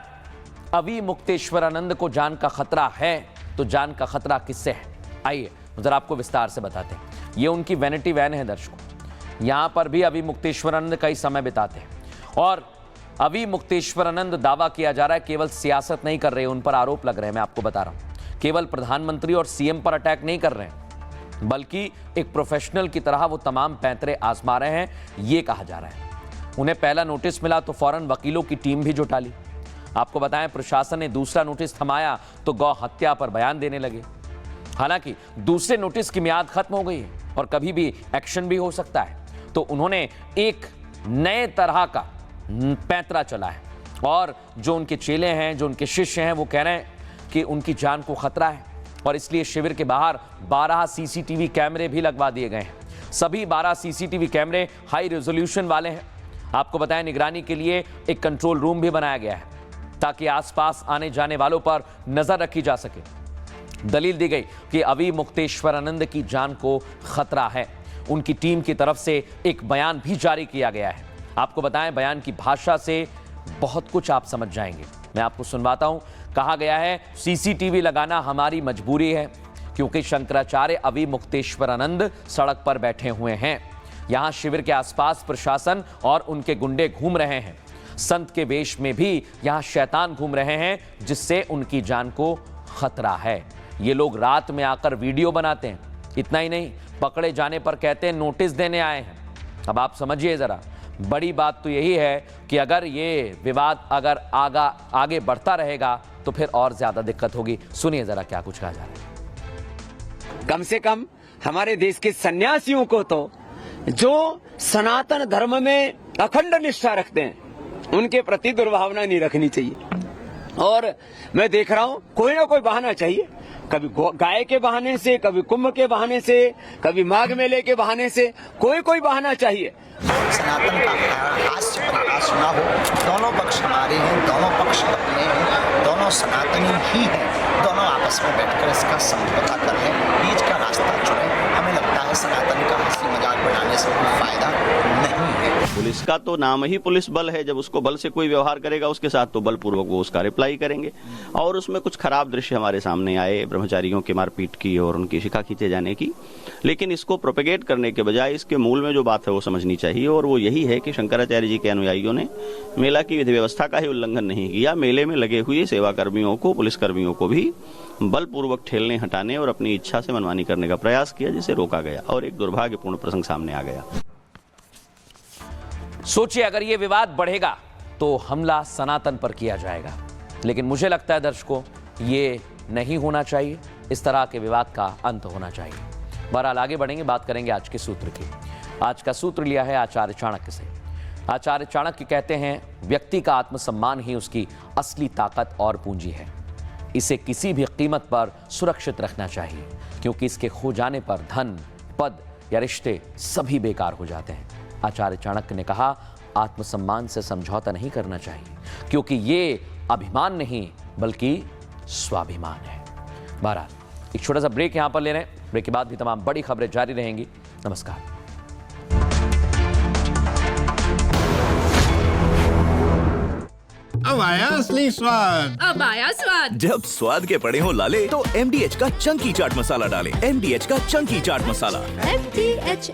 अभी मुक्तेश्वरानंद को जान का खतरा है तो जान का खतरा किससे है, आइए जरा आपको विस्तार से बताते हैं। ये उनकी वैनिटी वैन है दर्शकों। यहां पर भी अभी मुक्तेश्वरानंद कई समय बिताते हैं और अभी मुक्तेश्वरानंद दावा किया जा रहा है केवल सियासत नहीं कर रहे, उन पर आरोप लग रहे हैं। मैं आपको बता रहा हूं, केवल प्रधानमंत्री और सीएम पर अटैक नहीं कर रहे हैं, बल्कि एक प्रोफेशनल की तरह वो तमाम पैंतरे आजमा रहे हैं, ये कहा जा रहा है। उन्हें पहला नोटिस मिला तो फौरन वकीलों की टीम भी जुटा ली। आपको बताएं, प्रशासन ने दूसरा नोटिस थमाया तो गौ हत्या पर बयान देने लगे। हालांकि दूसरे नोटिस की मियाद खत्म हो गई है और कभी भी एक्शन भी हो सकता है, तो उन्होंने एक नए तरह का पैंतरा चला है और जो उनके चेले हैं, जो उनके शिष्य हैं, वो कह रहे हैं कि उनकी जान को खतरा है और इसलिए शिविर के बाहर 12 सीसीटीवी कैमरे भी लगवा दिए गए हैं। सभी 12 सीसीटीवी कैमरे हाई रेजोल्यूशन वाले हैं। आपको बताएं, निगरानी के लिए एक कंट्रोल रूम भी बनाया गया है ताकि आसपास आने जाने वालों पर नजर रखी जा सके। दलील दी गई कि अभी मुक्तेश्वरानंद की जान को खतरा है। उनकी टीम की तरफ से एक बयान भी जारी किया गया है। आपको बताएं, बयान की भाषा से बहुत कुछ आप समझ जाएंगे। मैं आपको सुनवाता हूं। कहा गया है, सीसीटीवी लगाना हमारी मजबूरी है क्योंकि शंकराचार्य अभी मुक्तेश्वरानंद सड़क पर बैठे हुए हैं। यहां शिविर के आसपास प्रशासन और उनके गुंडे घूम रहे हैं। संत के वेश में भी यहां शैतान घूम रहे हैं, जिससे उनकी जान को खतरा है। ये लोग रात में आकर वीडियो बनाते हैं। इतना ही नहीं, पकड़े जाने पर कहते हैं नोटिस देने आए हैं। अब आप समझिए जरा, बड़ी बात तो यही है कि अगर ये विवाद अगर आगे बढ़ता रहेगा तो फिर और ज्यादा दिक्कत होगी। सुनिए जरा क्या कुछ कहा जा रहा है। कम से कम हमारे देश के सन्यासियों को तो, जो सनातन धर्म में अखंड निष्ठा रखते हैं, उनके प्रति दुर्भावना नहीं रखनी चाहिए। और मैं देख रहा हूं कोई ना कोई बहाना चाहिए, कभी गाय के बहाने से, कभी कुंभ के बहाने से, कभी माघ मेले के बहाने से, कोई बहाना चाहिए। सनातन का हास्य प्रकाश न हो। दोनों पक्ष हमारे हैं, दोनों पक्ष अपने हैं, दोनों सनातनी ही हैं। दोनों आपस में बैठकर इसका समझौता कर लें, बीच का रास्ता चुनें। हमें लगता है सनातन का हंसी मजाक बनाने से कोई फायदा नहीं है। पुलिस का तो नाम ही पुलिस बल है। जब उसको बल से कोई व्यवहार करेगा उसके साथ, तो बलपूर्वक वो उसका रिप्लाई करेंगे। और उसमें कुछ खराब दृश्य हमारे सामने आए, ब्रह्मचारियों की मारपीट की और उनकी शिखा खींचे जाने की। लेकिन इसको प्रोपेगेट करने के बजाय इसके मूल में जो बात है वो समझनी चाहिए, और वो यही है कि शंकराचार्य जी के अनुयायियों ने मेला की विधि व्यवस्था का ही उल्लंघन नहीं किया। मेले में लगे हुए सेवा कर्मियों को, पुलिसकर्मियों को भी बलपूर्वक ठेलने, हटाने और अपनी इच्छा से मनमानी करने का प्रयास किया, जिसे रोका गया और एक दुर्भाग्यपूर्ण प्रसंग सामने आ गया। सोचिए, अगर ये विवाद बढ़ेगा तो हमला सनातन पर किया जाएगा। लेकिन मुझे लगता है दर्शकों, ये नहीं होना चाहिए। इस तरह के विवाद का अंत होना चाहिए। बहरहाल आगे बढ़ेंगे, बात करेंगे आज के सूत्र की। आज का सूत्र लिया है आचार्य चाणक्य से। आचार्य चाणक्य कहते हैं, व्यक्ति का आत्मसम्मान ही उसकी असली ताकत और पूंजी है। इसे किसी भी कीमत पर सुरक्षित रखना चाहिए, क्योंकि इसके खो जाने पर धन, पद या रिश्ते सभी बेकार हो जाते हैं। आचार्य चाणक्य ने कहा, आत्मसम्मान से समझौता नहीं करना चाहिए, क्योंकि ये अभिमान नहीं बल्कि स्वाभिमान है। बहरहाल एक छोटा सा ब्रेक यहां पर ले रहे हैं। ब्रेक के बाद भी तमाम बड़ी खबरें जारी रहेंगी। नमस्कार। अब अब आया असली स्वाद। अब आया स्वाद। जब स्वाद के पड़े हो लाले तो MDH का चंकी चाट मसाला डालें। MDH का चंकी चाट मसाला। MDH